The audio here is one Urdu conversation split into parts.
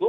2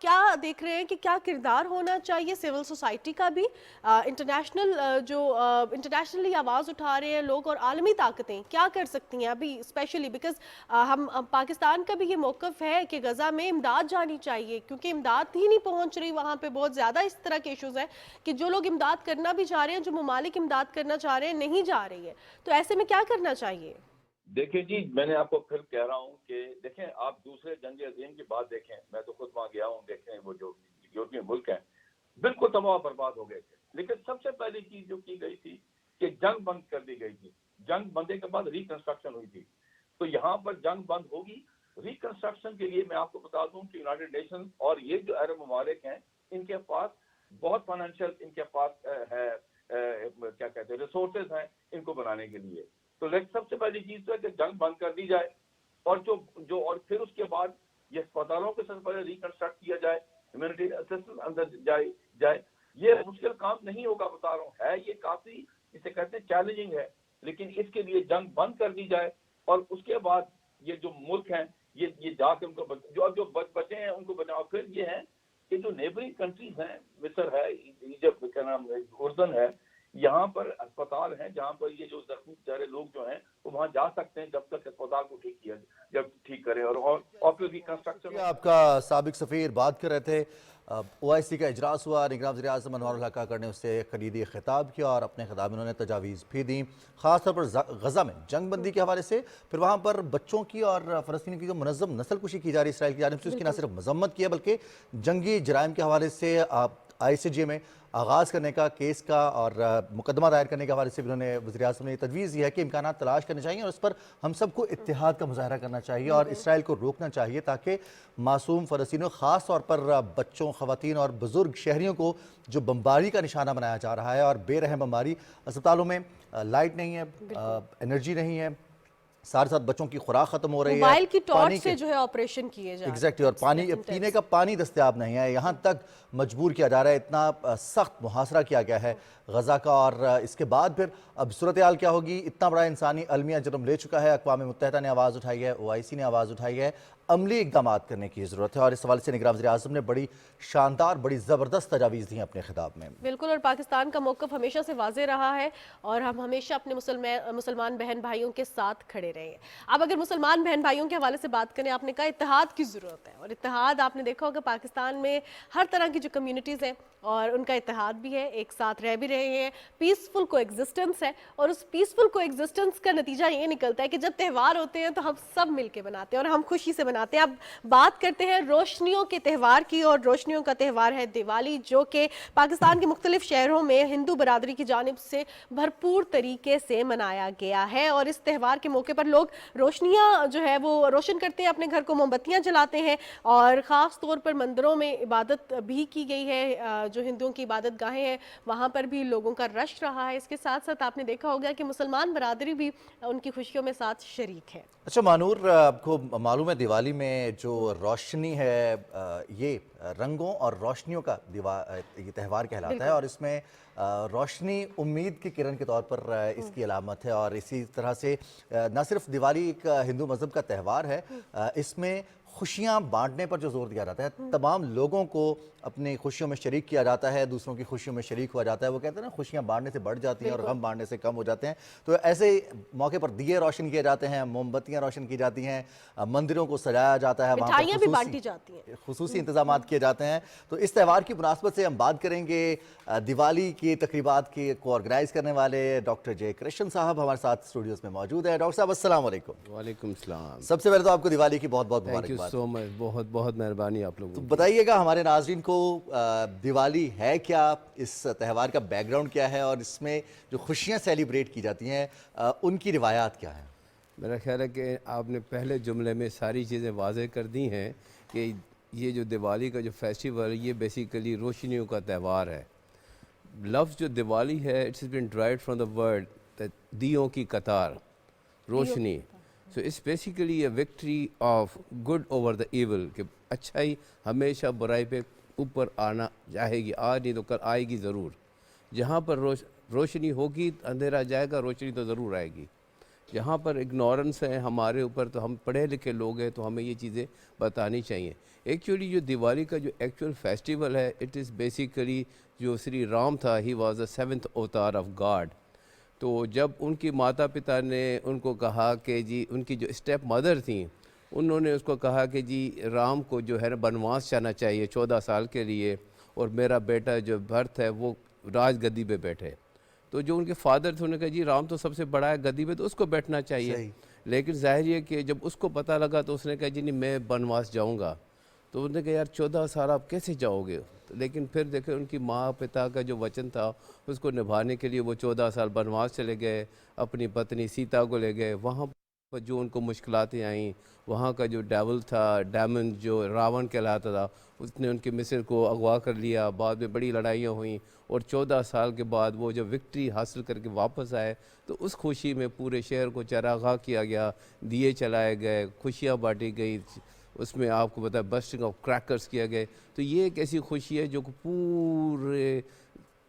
کیا دیکھ رہے ہیں کہ کیا کردار ہونا چاہیے سول سوسائٹی کا بھی؟ انٹرنیشنلی آواز اٹھا رہے ہیں لوگ اور عالمی طاقتیں کیا کر سکتی ہیں ابھی اسپیشلی بیکاز ہم پاکستان کا بھی یہ موقف ہے کہ غزہ میں امداد جانی چاہیے، کیونکہ امداد ہی نہیں پہنچ رہی وہاں پہ. بہت زیادہ اس طرح کے ایشوز ہیں کہ جو لوگ امداد کرنا بھی چاہ رہے ہیں، جو ممالک امداد کرنا چاہ رہے ہیں، نہیں جا رہی ہے. تو ایسے میں کیا کرنا چاہیے؟ دیکھیں جی، میں نے آپ کو پھر کہہ رہا ہوں کہ دیکھیں آپ دوسرے جنگ عظیم کی بات دیکھیں، میں تو خود وہاں گیا ہوں، دیکھیں وہ جو یورپین ملک ہیں بالکل تباہ برباد ہو گئے تھے. لیکن سب سے پہلی چیز جو کی گئی تھی کہ جنگ بند کر دی گئی تھی. جنگ بندے کے بعد ریکنسٹرکشن ہوئی تھی. تو یہاں پر جنگ بند ہوگی. ریکنسٹرکشن کے لیے میں آپ کو بتا دوں کہ یونائیٹڈ نیشن اور یہ جو عرب ممالک ہیں ان کے پاس بہت فائنینشیل ان کے پاس ہے کیا کہتے ہیں ریسورسز ہیں ان کو بنانے کے لیے. تو سب سے پہلی چیز تو ہے کہ جنگ بند کر دی جائے اور اور پھر اس کے بعد یہ اسپتالوں کے ساتھ پہلے ریکنسٹرکٹ کیا جائے، ہیومینیٹیرین اسسٹنس اندر جائے. یہ مشکل کام نہیں ہوگا، بتا رہا ہوں. ہے یہ کافی اسے کہتے ہیں چیلنجنگ ہے، لیکن اس کے لیے جنگ بند کر دی جائے اور اس کے بعد یہ جو ملک ہیں یہ جا کے ان کو جو بچے ہیں ان کو بچاؤ. پھر یہ ہے کہ جو نیبرنگ کنٹریز ہیں، مصر ہے، ایجپٹ کا نام اردن ہے، یہاں پر اسپتال ہیں جہاں پر یہ جو زخمی بیچارے لوگ جو ہیں وہ وہاں جا سکتے ہیں جب تک اسپتال کو ٹھیک کریں اور پھر ریکنسٹرکشن. آپ کا سابق سفیر بات کر رہے تھے. OIC کا اجلاس ہوا، نگراں وزیر اعظم انوار الحق کاکڑ نے اس سے کلیدی خطاب کیا اور اپنے خطاب میں انہوں نے تجاویز بھی دیں، خاص طور پر غزہ میں جنگ بندی کے حوالے سے. پھر وہاں پر بچوں کی اور فلسطینیوں کی جو منظم نسل کشی کی جا رہی ہے اسرائیل کی جانب سے، اس کی نہ صرف مذمت کی ہے بلکہ جنگی جرائم کے حوالے سے ICJ میں آغاز کرنے کا، کیس کا اور مقدمہ دائر کرنے کے حوالے سے بھی انہوں نے وزیر اعظم نے یہ تجویز دی ہے کہ امکانات تلاش کرنے چاہیے اور اس پر ہم سب کو اتحاد کا مظاہرہ کرنا چاہیے اور اسرائیل کو روکنا چاہیے تاکہ معصوم فلسطینیوں، خاص طور پر بچوں، خواتین اور بزرگ شہریوں کو جو بمباری کا نشانہ بنایا جا رہا ہے اور بے رحم بمباری. اسپتالوں میں لائٹ نہیں ہے، انرجی نہیں ہے، ساتھ ساتھ بچوں کی خوراک ختم ہو رہی ہے، موبائل کی ٹارچ سے جو ہے آپریشن کیے جا رہے ہیں. ایگزیکٹلی. اور پانی، پینے کا پانی دستیاب نہیں ہے. یہاں تک مجبور کیا جا رہا ہے، اتنا سخت محاصرہ کیا گیا ہے غزہ کا. اور اس کے بعد پھر اب صورتحال کیا ہوگی؟ اتنا بڑا انسانی المیہ جنم لے چکا ہے. اقوام متحدہ نے آواز اٹھائی ہے، OIC نے آواز اٹھائی ہے. عملی اقدامات کرنے کی ضرورت ہے اور اس حوالے سے نگراں وزیر اعظم نے بڑی شاندار، بڑی زبردست تجاویز دی اپنے خطاب میں. بالکل. اور پاکستان کا موقف ہمیشہ سے واضح رہا ہے اور ہم ہمیشہ اپنے مسلمان بہن بھائیوں کے ساتھ کھڑے رہے ہیں. اب اگر مسلمان بہن بھائیوں کے حوالے سے بات کریں، آپ نے کہا اتحاد کی ضرورت ہے اور اتحاد آپ نے دیکھا ہوگا پاکستان میں ہر طرح کی جو کمیونٹیز ہیں اور ان کا اتحاد بھی ہے، ایک ساتھ رہ بھی رہے ہیں، پیسفل کو ایگزسٹنس ہے. اور اس پیسفل کو ایگزسٹنس کا نتیجہ یہ نکلتا ہے کہ جب تہوار ہوتے ہیں تو ہم سب مل کے مناتے ہیں اور ہم خوشی سے مناتے ہیں. اب بات کرتے ہیں روشنیوں کے تہوار کی اور روشنیوں کا تہوار ہے دیوالی، جو کہ پاکستان کے مختلف شہروں میں ہندو برادری کی جانب سے بھرپور طریقے سے منایا گیا ہے. اور اس تہوار کے موقع پر لوگ روشنیاں جو ہے وہ روشن کرتے ہیں، اپنے گھر کو موم بتیاں جلاتے ہیں اور خاص طور پر مندروں میں عبادت بھی کی گئی ہے. جو ہندوؤں کی عبادت گاہیں ہیں وہاں پر بھی لوگوں کا رش رہا ہے. اس کے ساتھ ساتھ آپ نے دیکھا ہوگا کہ مسلمان برادری بھی ان کی خوشیوں میں ساتھ شریک ہے. اچھا مانور، آپ کو معلوم ہے دیوالی میں جو روشنی ہے یہ رنگوں اور روشنیوں کا یہ تہوار کہلاتا ہے اور اس میں روشنی امید کی کرن کے طور پر اس کی علامت ہے. اور اسی طرح سے نہ صرف دیوالی ایک ہندو مذہب کا تہوار ہے، اس میں خوشیاں بانٹنے پر جو زور دیا جاتا ہے، تمام لوگوں کو اپنی خوشیوں میں شریک کیا جاتا ہے، دوسروں کی خوشیوں میں شریک ہوا جاتا ہے. وہ کہتے ہیں نا خوشیاں بانٹنے سے بڑھ جاتی ہیں اور غم بانٹنے سے کم ہو جاتے ہیں. تو ایسے موقع پر دیے روشن کیے جاتے ہیں، موم بتیاں روشن کی جاتی ہیں، مندروں کو سجایا جاتا ہے، وہاں مٹھائیاں بھی بانٹی جاتی ہیں، خصوصی انتظامات کیے جاتے ہیں. تو اس تہوار کی مناسبت سے ہم بات کریں گے دیوالی کی تقریبات کو آرگنائز کرنے والے ڈاکٹر جے کرشن صاحب ہمارے ساتھ اسٹوڈیوز میں موجود ہیں. ڈاکٹر صاحب السلام علیکم. وعلیکم السلام. سب سے پہلے تو آپ کو دیوالی کی بہت بہت تھینک یو مبارکباد. سو مچ. بہت بہت مہربانی آپ لوگوں. تو بتائیے گا ہمارے ناظرین کو دیوالی ہے کیا، اس تہوار کا بیک گراؤنڈ کیا ہے اور اس میں جو خوشیاں سیلیبریٹ کی جاتی ہیں ان کی روایات کیا ہیں؟ میرا خیال ہے کہ آپ نے پہلے جملے میں ساری چیزیں واضح کر دی ہیں کہ یہ جو دیوالی کا جو فیسٹیول ہے یہ بیسیکلی روشنیوں کا تہوار ہے. لفظ جو دیوالی ہے it's been derived from the word دیوں کی قطار، روشنی. So it's basically a victory of good over the evil, کہ اچھائی ہمیشہ برائی پہ اوپر آنا چاہے گی، آج نہیں تو کل آئے گی ضرور. جہاں پر روشنی ہوگی اندھیرا جائے گا، روشنی تو ضرور آئے گی. جہاں پر اگنورنس ہے ہمارے اوپر، تو ہم پڑھے لکھے لوگ ہیں تو ہمیں یہ چیزیں بتانی چاہیے. ایکچولی جو دیوالی کا جو ایکچوئل فیسٹیول ہے، اٹ از بیسیکلی جو سری رام تھا، ہی واز دا 7th اوتار آف گاڈ. تو جب ان کی ماتا پتا نے ان کو کہا کہ جی، ان کی جو اسٹیپ مدر تھیں انہوں نے اس کو کہا کہ جی رام کو جو ہے نا بنواس جانا چاہیے 14 سال کے لیے، اور میرا بیٹا جو بھرت ہے وہ راج گدی پہ بیٹھے. تو جو ان کے فادر تھے انہوں نے کہا جی رام تو سب سے بڑا ہے گدی پہ، تو اس کو بیٹھنا چاہیے. صحیح. لیکن ظاہر یہ کہ جب اس کو پتہ لگا تو اس نے کہا جی نہیں میں بنواس جاؤں گا. تو انہوں نے کہا یار 14 سال آپ کیسے جاؤ گے؟ لیکن پھر دیکھیں ان کی ماں پتا کا جو وچن تھا اس کو نبھانے کے لیے وہ 14 سال بنواس چلے گئے، اپنی پتنی سیتا کو لے گئے. وہاں پر جو ان کو مشکلاتیں آئیں، وہاں کا جو ڈیول تھا، ڈیمن جو راون کہلاتا تھا، اس نے ان کی مصر کو اغوا کر لیا. بعد میں بڑی لڑائیاں ہوئیں، اور 14 سال کے بعد وہ جب وکٹری حاصل کر کے واپس آئے تو اس خوشی میں پورے شہر کو چراغاں کیا گیا، دیے چلائے گئے، خوشیاں بانٹی گئی. اس میں آپ کو پتہ ہے بسٹنگ آف کریکرز کیا گئے. تو یہ ایک ایسی خوشی ہے جو کہ پورے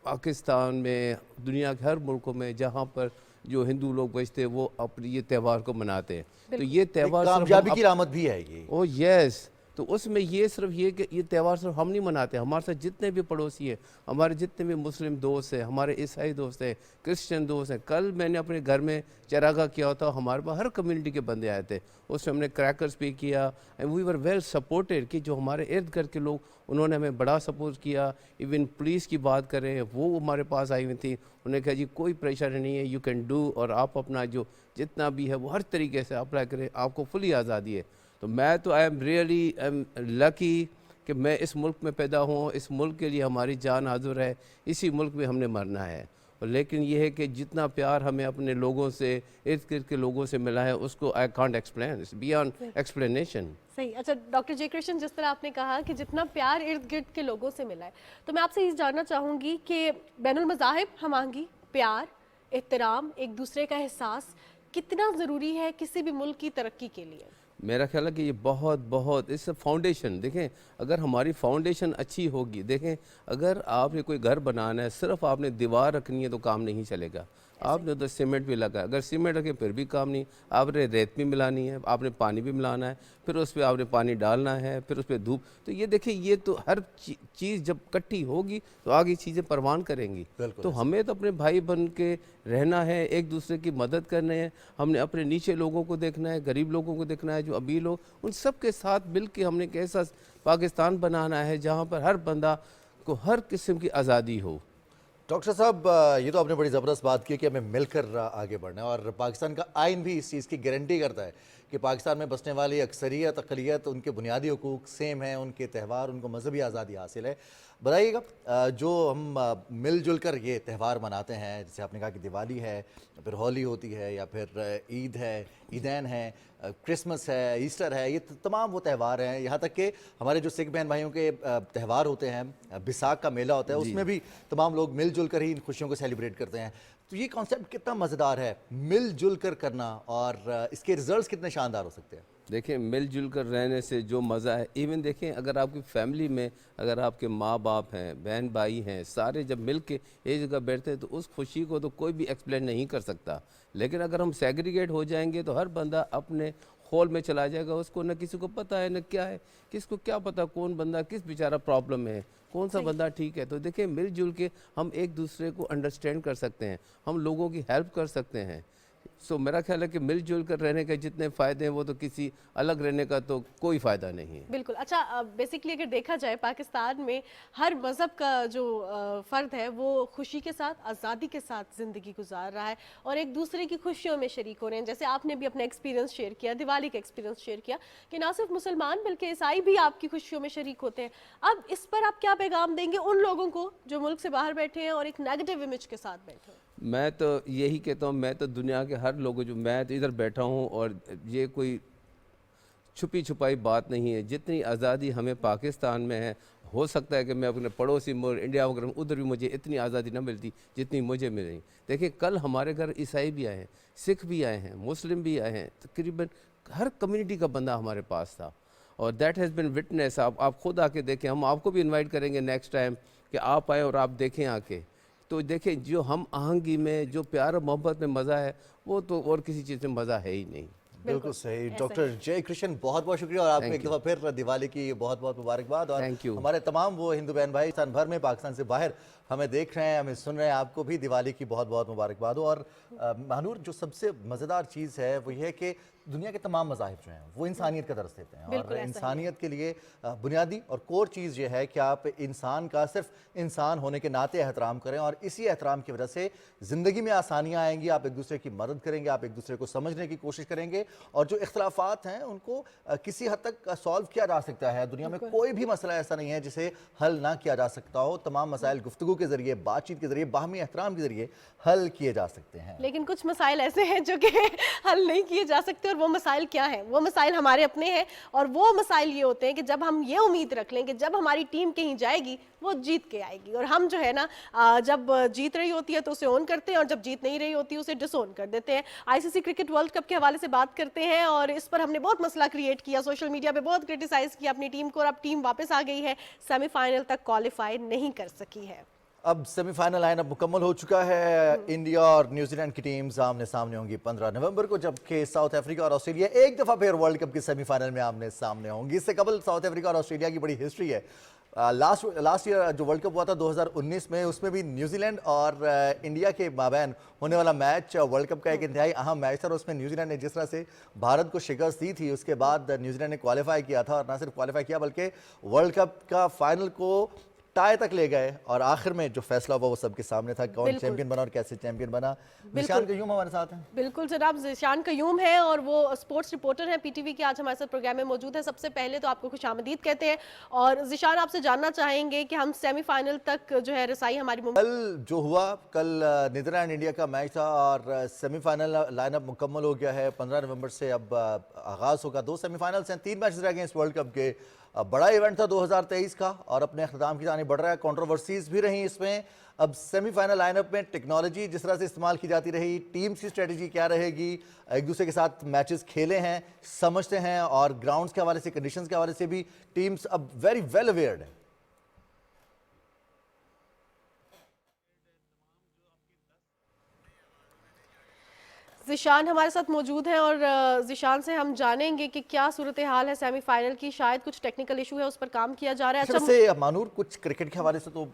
پاکستان میں، دنیا کے ہر ملکوں میں جہاں پر جو ہندو لوگ بچتے ہیں وہ اپنی یہ تہوار کو مناتے ہیں. تو یہ تہوار کامیابی کی علامت بھی ہے یہ. او یس. تو اس میں یہ صرف یہ کہ یہ تہوار صرف ہم نہیں مناتے، ہمارے ساتھ جتنے بھی پڑوسی ہیں، ہمارے جتنے بھی مسلم دوست ہیں، ہمارے عیسائی دوست ہیں، کرسچن دوست ہیں. کل میں نے اپنے گھر میں چراغاں کیا ہوتا، ہمارے پاس ہر کمیونٹی کے بندے آئے تھے. اس میں ہم نے کریکرز پے کیا، and we were well supported. کہ جو ہمارے ارد گرد کے لوگ انہوں نے ہمیں بڑا سپورٹ کیا. ایون پولیس کی بات کریں وہ ہمارے پاس آئی ہوئی تھی، انہوں نے کہا جی کوئی پریشانی نہیں ہے، یو کین ڈو، اور آپ اپنا جو جتنا بھی ہے وہ ہر طریقے سے اپلائی کریں، آپ کو فلی آزادی ہے. تو میں تو آئی ایم ریئلی لکی کہ میں اس ملک میں پیدا ہوں. اس ملک کے لیے ہماری جان حاضر ہے، اسی ملک میں ہم نے مرنا ہے. لیکن یہ ہے کہ جتنا پیار ہمیں اپنے لوگوں سے، ارد گرد کے لوگوں سے ملا ہے، اس کو I can't explain, it's beyond explanation. صحیح. اچھا ڈاکٹر جے کرشن، جس طرح آپ نے کہا کہ جتنا پیار ارد گرد کے لوگوں سے ملا ہے، تو میں آپ سے یہ جاننا چاہوں گی کہ بین المذاہب ہم آہنگی، پیار، احترام، ایک دوسرے کا احساس کتنا ضروری ہے کسی بھی ملک کی ترقی کے لیے؟ میرا خیال ہے کہ یہ بہت اس فاؤنڈیشن، دیکھیں اگر ہماری فاؤنڈیشن اچھی ہوگی، دیکھیں اگر آپ نے کوئی گھر بنانا ہے، صرف آپ نے دیوار رکھنی ہے تو کام نہیں چلے گا. آپ نے ادھر سیمنٹ بھی لگا، اگر سیمنٹ رکھے پھر بھی کام نہیں. آپ نے ریت بھی ملانی ہے، آپ نے پانی بھی ملانا ہے، پھر اس پہ آپ نے پانی ڈالنا ہے، پھر اس پہ دھوپ. تو یہ دیکھیں یہ تو ہر چیز جب کٹھی ہوگی تو آگے چیزیں پروان کریں گی. تو ہمیں تو اپنے بھائی بن کے رہنا ہے، ایک دوسرے کی مدد کرنے ہے. ہم نے اپنے نیچے لوگوں کو دیکھنا ہے، غریب لوگوں کو دیکھنا ہے، جو ابھی لوگ، ان سب کے ساتھ مل کے ہم نے ایک ایسا پاکستان بنانا ہے جہاں پر ہر بندہ کو ہر قسم کی آزادی ہو. ڈاکٹر صاحب، یہ تو آپ نے بڑی زبردست بات کی کہ ہمیں مل کر آگے بڑھنا ہے، اور پاکستان کا آئین بھی اس چیز کی گارنٹی کرتا ہے کہ پاکستان میں بسنے والی اکثریت اقلیت، ان کے بنیادی حقوق سیم ہیں، ان کے تہوار، ان کو مذہبی آزادی حاصل ہے. بتائیے گا جو ہم مل جل کر یہ تہوار مناتے ہیں، جیسے آپ نے کہا کہ دیوالی ہے، پھر ہولی ہوتی ہے، یا پھر عید ہے، عیدین ہے، کرسمس ہے، ایسٹر ہے، یہ تمام وہ تہوار ہیں. یہاں تک کہ ہمارے جو سکھ بہن بھائیوں کے تہوار ہوتے ہیں، بیساکھ کا میلہ ہوتا ہے، اس میں بھی تمام لوگ مل جل کر ہی ان خوشیوں کو سیلیبریٹ کرتے ہیں. تو یہ کانسیپٹ کتنا مزیدار ہے، مل جل کر کرنا، اور اس کے ریزلٹس کتنے شاندار ہو سکتے ہیں؟ دیکھیں مل جل کر رہنے سے جو مزہ ہے، ایون دیکھیں اگر آپ کی فیملی میں اگر آپ کے ماں باپ ہیں، بہن بھائی ہیں، سارے جب مل کے ایک جگہ بیٹھتے ہیں تو اس خوشی کو تو کوئی بھی ایکسپلین نہیں کر سکتا. لیکن اگر ہم سیگریگیٹ ہو جائیں گے تو ہر بندہ اپنے خول میں چلا جائے گا، اس کو نہ کسی کو پتہ ہے نہ کیا ہے، کس کو کیا پتہ کون بندہ کس بیچارہ پرابلم ہے، کون سا بندہ ٹھیک ہے. تو دیکھیں مل جل کے ہم ایک دوسرے کو انڈرسٹینڈ کر سکتے ہیں، ہم لوگوں کی ہیلپ کر سکتے ہیں. سو میرا خیال ہے کہ مل جل کر رہنے کے جتنے فائدے ہیں وہ تو کسی الگ رہنے کا تو کوئی فائدہ نہیں ہے. بالکل. اچھا بیسکلی اگر دیکھا جائے پاکستان میں ہر مذہب کا جو فرد ہے وہ خوشی کے ساتھ، آزادی کے ساتھ زندگی گزار رہا ہے اور ایک دوسرے کی خوشیوں میں شریک ہو رہے ہیں. جیسے آپ نے بھی اپنا ایکسپیرینس شیئر کیا، دیوالی کا ایکسپیرینس شیئر کیا کہ نہ صرف مسلمان بلکہ عیسائی بھی آپ کی خوشیوں میں شریک ہوتے ہیں. اب اس پر آپ کیا پیغام دیں گے ان لوگوں کو جو ملک سے باہر بیٹھے ہیں اور ایک نیگیٹو امیج کے ساتھ بیٹھے ہیں؟ میں تو یہی کہتا ہوں، میں تو دنیا کے ہر لوگوں جو میں تو ادھر بیٹھا ہوں، اور یہ کوئی چھپی چھپائی بات نہیں ہے. جتنی آزادی ہمیں پاکستان میں ہے، ہو سکتا ہے کہ میں اپنے پڑوسی ملک انڈیا وغیرہ میں ادھر بھی مجھے اتنی آزادی نہ ملتی جتنی مجھے ملی. دیکھیں کل ہمارے گھر عیسائی بھی آئے ہیں، سکھ بھی آئے ہیں، مسلم بھی آئے ہیں، تقریباً ہر کمیونٹی کا بندہ ہمارے پاس تھا. اور دیٹ ہیز بین وٹنس. آپ خود آ کے دیکھیں، ہم آپ کو بھی انوائٹ کریں گے نیکسٹ ٹائم کہ آپ آئیں اور آپ دیکھیں آ کے. تو دیکھیں جو ہم آہنگی میں، جو پیار اور محبت میں مزہ ہے، وہ تو اور کسی چیز میں مزہ ہے ہی نہیں۔ بالکل صحیح ڈاکٹر جے کرشن، بہت بہت شکریہ، اور آپ کو ایک دفعہ پھر دیوالی کی بہت بہت مبارکباد، اور ہمارے تمام وہ ہندو بہن بھائی پاکستان بھر میں، پاکستان سے باہر ہمیں دیکھ رہے ہیں، ہمیں سن رہے ہیں، آپ کو بھی دیوالی کی بہت بہت مبارکباد ہو۔ اور مہنور، جو سب سے مزیدار چیز ہے وہ یہ ہے کہ دنیا کے تمام مذاہب جو ہیں وہ انسانیت کا درس دیتے ہیں، اور انسانیت کے لیے بنیادی اور کور چیز یہ ہے کہ آپ انسان کا صرف انسان ہونے کے ناطے احترام کریں، اور اسی احترام کی وجہ سے زندگی میں آسانیاں آئیں گی، آپ ایک دوسرے کی مدد کریں گے، آپ ایک دوسرے کو سمجھنے کی کوشش کریں گے، اور جو اختلافات ہیں ان کو کسی حد تک سالو کیا جا سکتا ہے۔ دنیا میں کوئی بھی مسئلہ ایسا نہیں ہے جسے حل نہ کیا جا سکتا ہو، تمام مسائل گفتگو کے ذریعے، بات چیت کے ذریعے، باہمی احترام کے ذریعے حل کیے جا سکتے ہیں۔ لیکن کچھ مسائل ایسے ہیں جو کہ حل نہیں کیے جا سکتے، اور وہ مسائل کیا ہیں؟ وہ مسائل ہمارے اپنے ہیں، اور وہ مسائل یہ ہوتے ہیں کہ جب ہم یہ امید رکھ لیں کہ جب ہماری ٹیم کہیں جائے گی وہ جیت کے آئے گی، اور ہم جو ہے نا جب جیت رہی ہوتی ہے تو اسے اون کرتے ہیں، اور جب جیت نہیں رہی ہوتی ہے اسے ڈس اون کر دیتے ہیں۔ آئی سی سی کرکٹ ورلڈ کپ کے حوالے سے بات کرتے ہیں، اور اس پر ہم نے بہت مسئلہ کریٹ کیا، سوشل میڈیا پہ بہت کرٹیسائز کیا اپنی ٹیم کو، اور اب ٹیم واپس آ گئی ہے، سیمی فائنل تک کوالیفائی نہیں کر سکی ہے۔ اب سیمی فائنل لائن اپ مکمل ہو چکا ہے، انڈیا اور نیوزی لینڈ کی ٹیمز آمنے سامنے ہوں گی 15 نومبر کو، جبکہ ساؤتھ افریقہ اور آسٹریلیا ایک دفعہ پھر ورلڈ کپ کے سیمی فائنل میں آمنے سامنے ہوں گی۔ اس سے قبل ساؤتھ افریقہ اور آسٹریلیا کی بڑی ہسٹری ہے۔ لاسٹ ایئر جو ورلڈ کپ ہوا تھا 2019 میں، اس میں بھی نیوزی لینڈ اور انڈیا کے مابین ہونے والا میچ ورلڈ کپ کا ایک انتہائی اہم میچ تھا، اور اس میں نیوزی لینڈ نے جس طرح سے بھارت کو شکست دی تھی، اس کے بعد نیوزی لینڈ نے کوالیفائی کیا تھا، اور نہ صرف کوالیفائی کیا بلکہ ورلڈ کپ کا فائنل کو ٹائی تک لے گئے، اور آخر میں جو فیصلہ ہوا وہ سب کے سامنے تھا، کون چیمپئن بنا اور کیسے چیمپئن بنا۔ ذیشان قیوم ہمارے ساتھ ہیں۔ بالکل جناب، ذیشان قیوم ہے، اور وہ اسپورٹس رپورٹر ہیں پی ٹی وی کے، آج ہمارے ساتھ پروگرام میں موجود ہے۔ سب سے پہلے تو آپ کو خوش آمدید کہتے ہیں، اور ذیشان آپ سے جاننا چاہیں گے کہ ہم سیمی فائنل تک جو ہے رسائی ہماری کل جو ہوا، کل نیدرلینڈ انڈیا کا میچ تھا، اور سیمی فائنل لائن اپ مکمل ہو گیا ہے، 15 نومبر سے اب آغاز ہوگا۔ 2 سیمی فائنلز ہیں، 3 میچز رہ گئے اس ورلڈ کپ کے۔ بڑا ایونٹ تھا 2023 کا، اور اپنے اختتام کی جانب بڑھ رہا ہے، کنٹروورسیز بھی رہیں اس میں۔ اب سیمی فائنل لائن اپ میں ٹیکنالوجی جس طرح سے استعمال کی جاتی رہی، ٹیمز کی اسٹریٹجی کیا رہے گی، ایک دوسرے کے ساتھ میچز کھیلے ہیں، سمجھتے ہیں، اور گراؤنڈز کے حوالے سے، کنڈیشنز کے حوالے سے بھی ٹیمز اب ویری ویل اویئرڈ ہیں۔ ذیشان ہمارے ساتھ موجود ہیں، اور ذیشان سے ہم جانیں گے کہ کیا صورتحال ہے سیمی فائنل کی، شاید کچھ ٹیکنیکل ایشو ہے، اس پر کام کیا جا رہا ہے۔ اچھا ویسے مانور، کچھ کرکٹ کے حوالے سے تو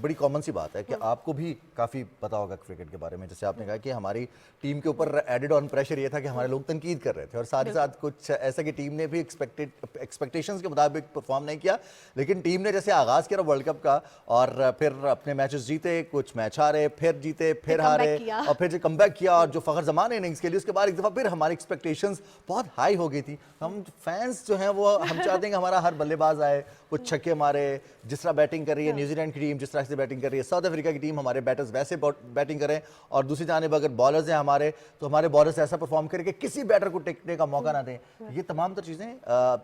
بڑی کامن سی بات ہے کہ آپ کو بھی کافی پتا ہوگا کرکٹ کے بارے میں، جیسے آپ نے کہا کہ ہماری ٹیم کے اوپر ایڈڈ آن پریشر یہ تھا کہ ہمارے لوگ تنقید کر رہے تھے، اور ساتھ ہی ساتھ کچھ ایسا کہ ٹیم نے بھی ایکسپیکٹیشنز کے مطابق پرفارم نہیں کیا، لیکن ٹیم نے جیسے آغاز کیا ورلڈ کپ کا، اور پھر اپنے میچز جیتے، کچھ میچ ہارے، پھر جیتے، پھر ہارے، اور پھر جو کم بیک کیا، اور جو فخر زمان اننگز کے لیے اس کے بعد ایک دفعہ پھر ہماری ایکسپیکٹیشنز بہت ہائی ہو گئی تھی۔ ہم فینس جو ہیں وہ ہم چاہتے ہیں کہ ہمارا ہر بلے باز آئے، وہ چھکے مارے، جس طرح بیٹنگ کر رہی ہے نیوزی لینڈ کی ٹیم، جس طرح سے بیٹنگ کر رہی ہے ساؤتھ افریقہ کی ٹیم، ہمارے بیٹرز ویسے بیٹنگ کریں، اور دوسری جانب اگر بالرز ہیں ہمارے، تو ہمارے بالرز ایسا پرفارم کریں کہ کسی بیٹر کو ٹکنے کا موقع نہ دیں۔ یہ تمام تر چیزیں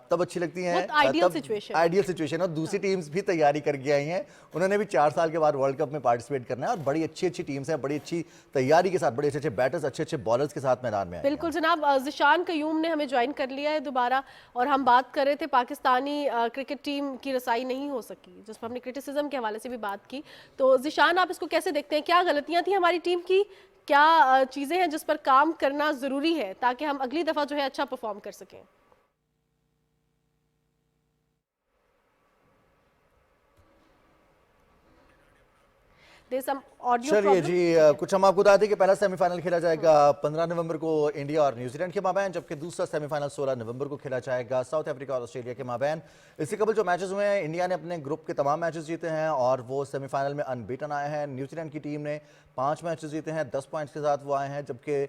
تب اچھی لگتی ہیں، آئیڈیل سچویشن، اور دوسری ٹیمز بھی تیاری کر کے آئی ہیں، انہوں نے بھی 4 سال کے بعد ورلڈ کپ میں پارٹیسپیٹ کرنا ہے، اور بڑی اچھی ٹیمز ہیں، بڑی اچھی تیاری کے ساتھ، بڑے اچھے بیٹرز، اچھے بالرز کے ساتھ میدان میں آئے ہیں۔ بالکل جناب، ذیشان قیوم نے ہمیں جوائن کر لیا ہے دوبارہ، اور ہم بات کر رہے تھے پاکستانی کرکٹ ٹیم کی رسائی نہیں ہو سکی، جس پر ہم نے کرٹیسزم کے حوالے سے بھی بات کی۔ تو ذیشان، آپ اس کو کیسے دیکھتے ہیں؟ کیا غلطیاں تھیں ہماری ٹیم کی؟ کیا چیزیں ہیں جس پر کام کرنا ضروری ہے تاکہ ہم اگلی دفعہ جو ہے اچھا پرفارم کر سکیں؟ چلیے جی، کچھ ہم آپ کو بتا دیں کہ پہلا سیمی فائنل کھیلا جائے گا 15 نومبر کو انڈیا اور نیوزی لینڈ کے مابین، جبکہ دوسرا سیمی فائنل 16 نومبر کو کھیلا جائے گا ساؤتھ افریقہ اور آسٹریلیا کے مابین۔ اس سے قبل جو میچز ہوئے ہیں، انڈیا نے اپنے گروپ کے تمام میچز جیتے ہیں، اور وہ سیمی فائنل میں ان بیٹن آئے ہیں۔ نیوزی لینڈ کی ٹیم نے 5 میچز جیتے ہیں، 10 پوائنٹس کے ساتھ وہ آئے ہیں، جبکہ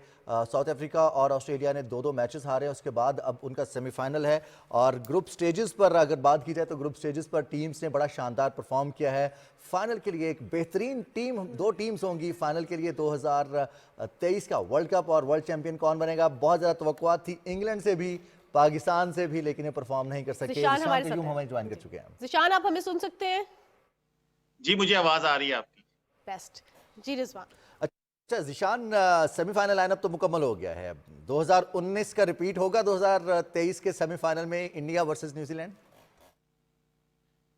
ساؤتھ افریقہ اور آسٹریلیا نے 2 میچز ہارے ہیں۔ اس کے بعد اب ان کا سیمی فائنل ہے، اور گروپ سٹیجز پر اگر بات کی جائے تو گروپ سٹیجز پر ٹیمز نے بڑا شاندار پرفارم کیا ہے۔ فائنل کے لیے ایک بہترین ٹیم، 2 ٹیمز ہوں گی فائنل کے لیے 2023 کا ورلڈ کپ، اور ورلڈ چیمپئن کون بنے گا؟ بہت زیادہ توقعات تھی انگلینڈ سے بھی، پاکستان سے بھی، لیکن یہ پرفارم نہیں کر سکے۔ ذیشان قیوم ہمیں جوائن کر چکے ہیں۔ ذیشان، آپ ہمیں سن سکتے ہیں؟ جی مجھے آواز آ رہی ہے آپ کی۔ بیسٹ جی رضوان۔ اچھا Zeeshan, semi final line up تو مکمل ہو گیا ہے، 2019 کا ریپیٹ ہوگا 2023 کے سیمی فائنل میں انڈیا ورسز نیوزی لینڈ؟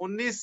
19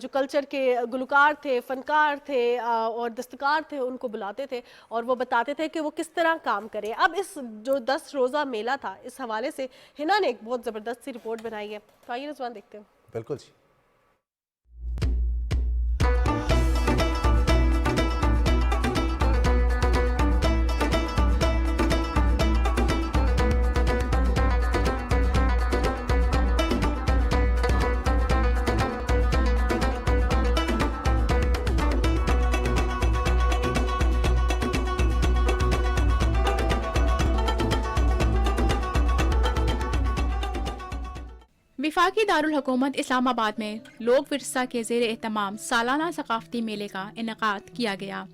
جو کلچر کے گلوکار تھے، فنکار تھے اور دستکار تھے ان کو بلاتے تھے اور وہ بتاتے تھے کہ وہ کس طرح کام کریں. اب اس جو 10 روزہ میلہ تھا اس حوالے سے ہنا نے ایک بہت زبردست سی رپورٹ بنائی ہے. تو آئیے رضوان دیکھتے ہیں. بالکل جی. وفاقی دارالحکومت اسلام آباد میں لوک ورثہ کے زیر اہتمام سالانہ ثقافتی میلے کا انعقاد کیا گیا.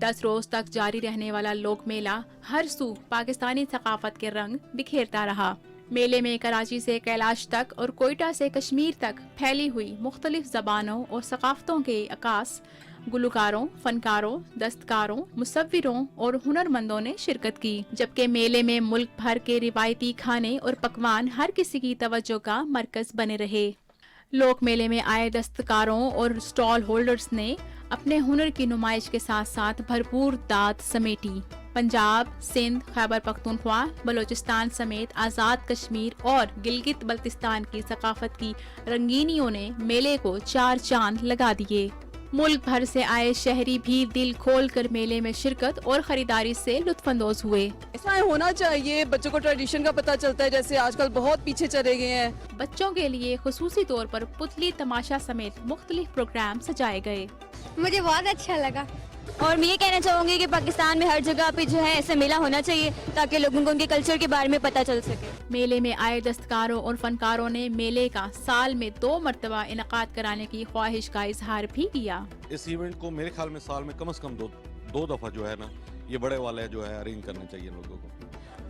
10 روز تک جاری رہنے والا لوک میلہ ہر سو پاکستانی ثقافت کے رنگ بکھیرتا رہا. میلے میں کراچی سے کیلاش تک اور کوئٹہ سے کشمیر تک پھیلی ہوئی مختلف زبانوں اور ثقافتوں کے عکاس گلوکاروں، فنکاروں، دستکاروں، مصوروں اور ہنرمندوں نے شرکت کی. جبکہ میلے میں ملک بھر کے روایتی کھانے اور پکوان ہر کسی کی توجہ کا مرکز بنے رہے. لوک میلے میں آئے دستکاروں اور سٹال ہولڈرز نے اپنے ہنر کی نمائش کے ساتھ ساتھ بھرپور داد سمیٹی. پنجاب، سندھ، خیبر پختونخوا، بلوچستان سمیت آزاد کشمیر اور گلگت بلتستان کی ثقافت کی رنگینیوں نے میلے کو 4 چاند لگا دیے. ملک بھر سے آئے شہری بھی دل کھول کر میلے میں شرکت اور خریداری سے لطف اندوز ہوئے. ایسا ہونا چاہیے، بچوں کو ٹریڈیشن کا پتہ چلتا ہے، جیسے آج کل بہت پیچھے چلے گئے ہیں. بچوں کے لیے خصوصی طور پر پتلی تماشا سمیت مختلف پروگرام سجائے گئے. مجھے بہت اچھا لگا اور میں یہ کہنا چاہوں گی کہ پاکستان میں ہر جگہ پہ جو ہے ایسا میلہ ہونا چاہیے تاکہ لوگوں کو ان کے کلچر کے بارے میں پتہ چل سکے. میلے میں آئے دستکاروں اور فنکاروں نے میلے کا سال میں 2 مرتبہ انعقاد کرانے کی خواہش کا اظہار بھی کیا. اس ایونٹ کو میرے خیال میں سال میں کم از کم دو دفعہ جو ہے نا یہ بڑے والے جو ہے ارینج کرنا چاہیے لوگوں کو.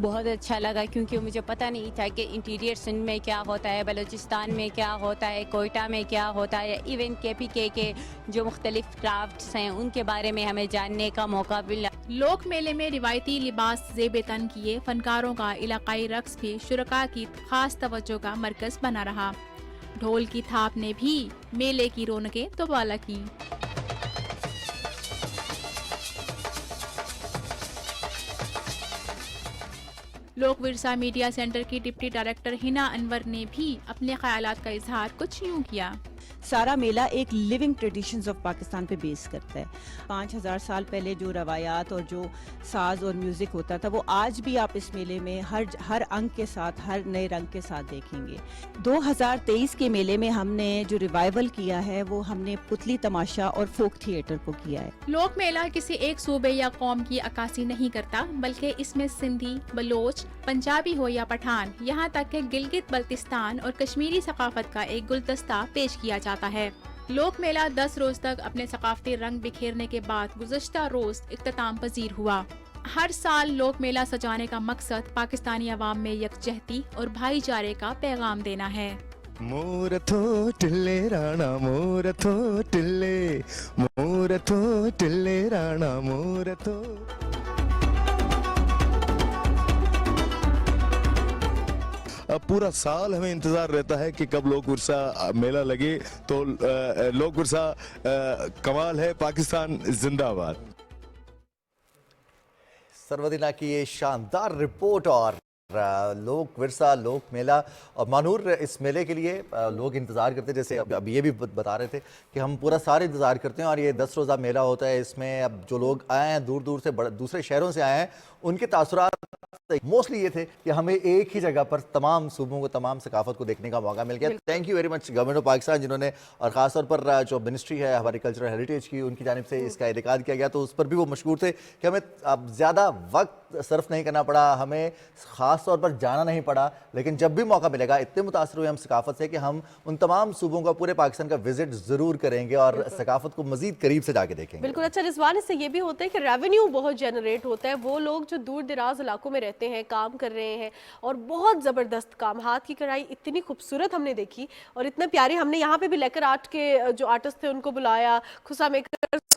بہت اچھا لگا کیونکہ مجھے پتہ نہیں تھا کہ انٹیریئر سندھ میں کیا ہوتا ہے، بلوچستان میں کیا ہوتا ہے، کوئٹہ میں کیا ہوتا ہے. ایون KPK کے جو مختلف کرافٹس ہیں ان کے بارے میں ہمیں جاننے کا موقع ملا. لوک میلے میں روایتی لباس زیب تن کیے فنکاروں کا علاقائی رقص بھی شرکاء کی خاص توجہ کا مرکز بنا رہا. ڈھول کی تھاپ نے بھی میلے کی رونقیں دوبالا کی. لوک ورثہ میڈیا سینٹر کی ڈپٹی ڈائریکٹر ہنا انور نے بھی اپنے خیالات کا اظہار کچھ یوں کیا. سارا میلہ ایک لیونگ ٹریڈیشنز آف پاکستان پہ بیس کرتا ہے. 5000 سال پہلے جو روایات اور جو ساز اور میوزک ہوتا تھا وہ آج بھی آپ اس میلے میں ہر انگ کے ساتھ، ہر نئے رنگ کے ساتھ دیکھیں گے. 2023 کے میلے میں ہم نے جو ریوائول کیا ہے وہ ہم نے پتلی تماشا اور فوک تھیٹر کو کیا ہے. لوک میلہ کسی ایک صوبے یا قوم کی عکاسی نہیں کرتا بلکہ اس میں سندھی، بلوچ، پنجابی ہو یا پٹھان، یہاں تک کہ گلگت بلتستان اور کشمیری ثقافت کا ایک گلدستہ پیش کیا جاتا ہے. لوک میلہ 10 روز تک اپنے ثقافتی رنگ بکھیرنے کے بعد گزشتہ روز اختتام پذیر ہوا. ہر سال لوک میلہ سجانے کا مقصد پاکستانی عوام میں یکجہتی اور بھائی چارے کا پیغام دینا ہے. مورتھو ٹلے رانا مورتھو ٹلے مورتھو ٹلے رانا مورتھو. پورا سال ہمیں انتظار رہتا ہے کہ کب لوک ورثہ میلہ لگے. تو لوک ورثہ کمال ہے، پاکستان زندہ آباد. سروردینہ کی یہ شاندار رپورٹ اور لوک ورثہ، لوک میلہ اور مانور اس میلے کے لیے لوگ انتظار کرتے ہیں. جیسے اب یہ بھی بتا رہے تھے کہ ہم پورا سال انتظار کرتے ہیں اور یہ 10 روزہ میلہ ہوتا ہے. اس میں اب جو لوگ آئے ہیں دور دور سے، دوسرے شہروں سے آئے ہیں، ان کے تاثرات موسٹلی یہ تھے کہ ہمیں ایک ہی جگہ پر تمام صوبوں کو، تمام ثقافت کو دیکھنے کا موقع مل گیا. Thank you very much government of Pakistan جنہوں نے، اور خاص طور پر جو منسٹری ہے ہماری کلچرل ہیریٹیج کی، ان کی جانب سے اس کا انعقاد کیا گیا. تو اس پر بھی وہ مشکور تھے کہ ہمیں اب زیادہ وقت صرف نہیں کرنا پڑا، ہمیں خاص طور پر جانا نہیں پڑا، لیکن جب بھی موقع ملے گا اتنے متاثر ہوئے ہم ثقافت سے کہ ہم ان تمام صوبوں کا، پورے پاکستان کا وزٹ ضرور کریں گے اور ثقافت کو مزید قریب سے جا کے دیکھیں گے. بالکل. اچھا رضوان، اس سے یہ بھی ہوتا ہے کہ ریونیو بہت جنریٹ ہوتا ہے. وہ لوگ جو دور دراز علاقوں میں رہتے ہیں، کام کر رہے ہیں، اور بہت زبردست کام، ہاتھ کی کڑھائی اتنی خوبصورت ہم نے دیکھی اور اتنے پیارے. ہم نے یہاں پہ بھی لیکر آرٹ کے جو آرٹسٹ تھے ان کو بلایا، کھسا میکر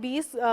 20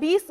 20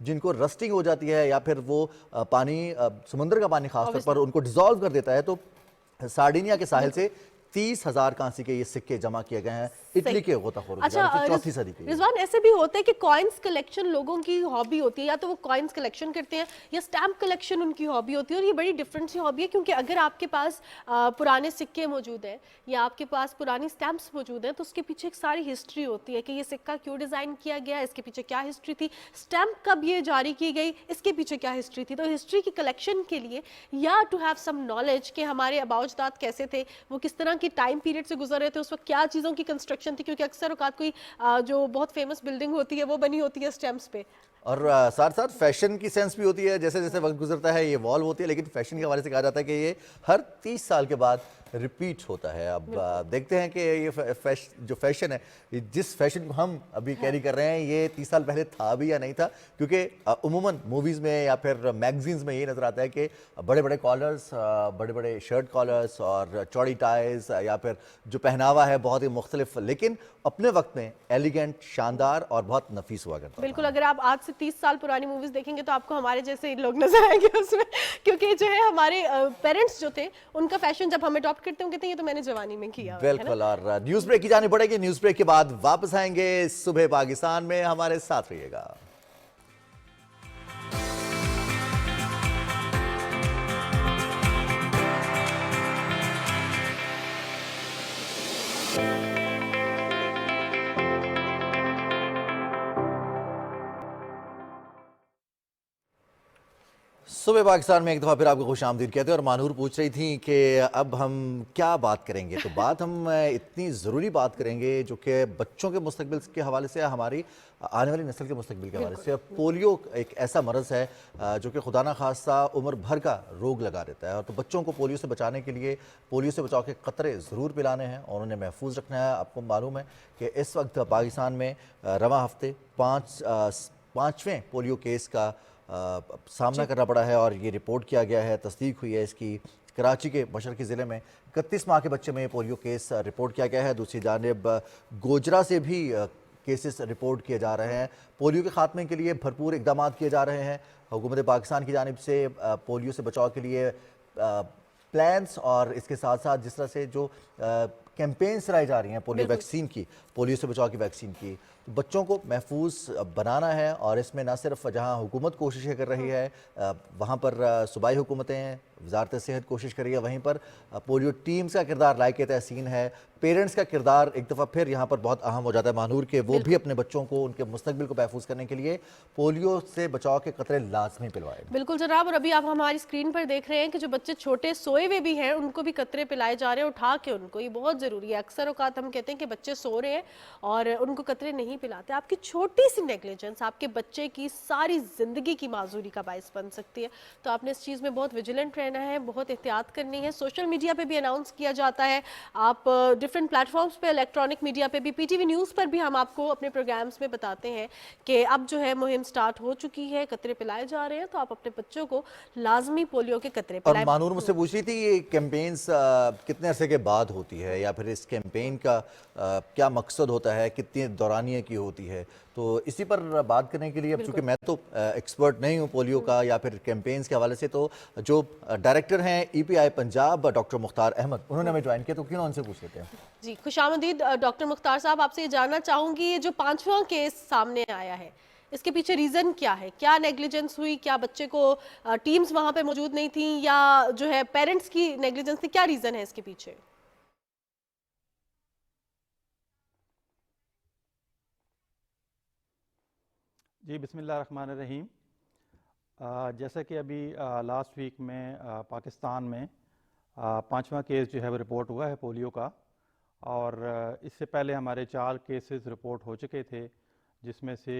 جن کو رسٹنگ ہو جاتی ہے یا پھر وہ پانی، سمندر کا پانی خاص طور پر ان کو ڈیزالو کر دیتا ہے، تو سارڈینیا کے ساحل سے 30,000 کانسی کے یہ سکے جمع کیے گئے ہیں اٹلی کے غوطہ خوروں کی جانب سے 4تھی صدی کے۔ رضوان، ایسے بھی ہوتا ہے کہ کوائنز کلیکشن لوگوں کی ہابی ہوتی ہے، یا تو وہ کوائنز کلیکشن کرتے ہیں یا سٹیمپ کلیکشن ان کی ہابی ہوتی ہے، اور یہ بڑی ڈفرینٹ سی ہابی ہے، کیونکہ اگر آپ کے پاس پرانے سکے موجود ہیں یا آپ کے پاس پرانی سٹیمپس موجود ہیں تو اس کے پیچھے ایک ساری ہسٹری ہوتی ہے کہ یہ سکہ کیوں ڈیزائن کیا گیا، اس کے پیچھے کیا ہسٹری تھی، سٹیمپ کب یہ جاری کی گئی، اس کے پیچھے کیا ہسٹری تھی۔ تو ہسٹری کی کلیکشن کے لیے یا ٹو ہیو سم نالج کہ ہمارے آباء و اجداد کیسے تھے، وہ کس طرح کی ٹائم پیریڈ سے گزر رہے تھے، اس وقت کیا چیزوں کی کنسٹرکشن تھی، کیونکہ اکثر اوقات کوئی جو بہت فیمس بلڈنگ ہوتی ہے وہ بنی ہوتی ہے سٹیمپس پہ، اور ساتھ ساتھ فیشن کی سینس بھی ہوتی ہے، جیسے جیسے وقت گزرتا ہے یہ ایوالو ہوتی ہے، لیکن فیشن کے حوالے سے کہا جاتا ہے کہ یہ ہر 30 سال کے بعد ریپیٹ ہوتا ہے۔ اب دیکھتے ہیں کہ یہ جو فیشن ہے، جس فیشن کو ہم ابھی کیری کر رہے ہیں، یہ 30 سال پہلے تھا بھی یا نہیں تھا، کیونکہ عموماً موویز میں یا پھر میگزینز میں یہ نظر آتا ہے کہ بڑے بڑے کالرز، بڑے بڑے شرٹ کالرز اور چوڑی ٹائز یا پھر جو پہناوا ہے بہت ہی مختلف، لیکن اپنے وقت میں ایلیگنٹ، شاندار اور بہت نفیس ہوا کرتا ہے۔ بالکل، اگر آپ آج سے 30 سال پرانی موویز دیکھیں گے تو آپ کو ہمارے جیسے لوگ نظر آئیں گے اس میں، کیونکہ جو ہے ہمارے پیرنٹس جو تھے ان کا فیشن جب ہم اڈاپٹ کرتے ہیں کہتے ہیں یہ تو میں نے جوانی میں کیا۔ بالکل، اور نیوز بریک کی جانی پڑے گی، نیوز بریک کے بعد واپس آئیں گے صبح پاکستان میں، ہمارے ساتھ رہیے گا۔ صبح پاکستان میں ایک دفعہ پھر آپ کو خوش آمدید کہتے ہیں، اور مانور پوچھ رہی تھیں کہ اب ہم کیا بات کریں گے، تو بات ہم اتنی ضروری بات کریں گے جو کہ بچوں کے مستقبل کے حوالے سے، ہماری آنے والی نسل کے مستقبل کے حوالے سے۔ پولیو ایک ایسا مرض ہے جو کہ خدا نخواستہ عمر بھر کا روگ لگا دیتا ہے، اور تو بچوں کو پولیو سے بچانے کے لیے پولیو سے بچاؤ کے قطرے ضرور پلانے ہیں اور انہیں محفوظ رکھنا ہے۔ آپ کو معلوم ہے کہ اس وقت پاکستان میں رواں ہفتے 5ویں پولیو کیس کا سامنا کرنا پڑا ہے، اور یہ رپورٹ کیا گیا ہے، تصدیق ہوئی ہے اس کی۔ کراچی کے مشرقی ضلع میں 31 ماہ کے بچے میں پولیو کیس رپورٹ کیا گیا ہے۔ دوسری جانب گوجرا سے بھی کیسز رپورٹ کیے جا رہے ہیں۔ پولیو کے خاتمے کے لیے بھرپور اقدامات کیے جا رہے ہیں حکومت پاکستان کی جانب سے۔ پولیو سے بچاؤ کے لیے پلانس اور اس کے ساتھ ساتھ جس طرح سے جو کیمپینز چلائی جا رہی ہیں پولیو ویکسین کی، پولیو سے بچاؤ کی ویکسین کی، بچوں کو محفوظ بنانا ہے، اور اس میں نہ صرف جہاں حکومت کوششیں کر رہی ہے وہاں پر صوبائی حکومتیں، وزارت صحت کوشش کر رہی ہے، وہیں پر پولیو ٹیمز کا کردار لائق تحسین ہے۔ پیرنٹس کا کردار ایک دفعہ پھر یہاں پر بہت اہم ہو جاتا ہے مانور، کہ وہ بھی اپنے بچوں کو ان کے مستقبل کو محفوظ کرنے کے لیے پولیو سے بچاؤ کے قطرے لازمی پلوائے۔ بالکل جناب، اور ابھی آپ ہماری اسکرین پر دیکھ رہے ہیں کہ جو بچے چھوٹے سوئے ہوئے بھی ہیں ان کو بھی قطرے پلائے جا رہے ہیں، اٹھا کے ان کو، یہ بہت ضروری ہے۔ اکثر اوقات ہم کہتے ہیں کہ بچے سو رہے ہیں اور ان کو قطرے نہیں پلاتے۔ آپ کی چھوٹی سی نیگلیجنس آپ کے بچے کی ساری زندگی کی معذوری کا باعث بن سکتی ہے، تو آپ نے اس چیز میں بہت ویجیلنٹ رہنا ہے، بہت احتیاط کرنی ہے۔ سوشل میڈیا پہ بھی اناؤنس کیا جاتا ہے، آپ ڈفرینٹ پلیٹ فارمز پہ، الیکٹرانک میڈیا پہ بھی، پی ٹی وی نیوز پر بھی ہم آپ کو اپنے پروگرامز میں بتاتے ہیں کہ اب جو ہے مہم سٹارٹ ہو چکی ہے، قطرے پلائے جا رہے ہیں، تو آپ اپنے بچوں کو لازمی پولیو کے قطرے پلائیں۔ اور مانور مجھ سے پوچھ رہی تھی یہ کیمپینز کتنے عرصے کے بعد ہوتی ہے، یا پھر اس کیمپین کا کیا مقصد ہوتا ہے، کتنی دورانیے کی ہوتی ہے، تو اسی پر بات کرنے کے لیے، چونکہ میں تو ایکسپرٹ نہیں ہوں پولیو کا یا پھر کیمپینز کے حوالے سے، تو جو ڈائریکٹر ہیں ای پی آئی پنجاب ڈاکٹر مختار احمد، انہوں نے ہمیں جوائن کیا، تو کیوں نہ ان سے پوچھ لیتے ہیں۔ جی خوش آمدید ڈاکٹر مختار صاحب، آپ سے یہ جاننا چاہوں گی یہ جو 5واں کیس سامنے آیا ہے اس کے پیچھے ریزن کیا ہے؟ کیا نیگلیجنس ہوئی؟ کیا بچے کو ٹیمز وہاں پہ موجود نہیں تھیں، یا جو ہے پیرنٹس کی نیگلیجنس تھی؟ کیا ریزن ہے اس کے پیچھے؟ جی بسم اللہ الرحمن الرحیم۔ جیسا کہ ابھی لاسٹ ویک میں پاکستان میں 5واں کیس جو ہے وہ رپورٹ ہوا ہے پولیو کا، اور اس سے پہلے ہمارے 4 کیسز رپورٹ ہو چکے تھے، جس میں سے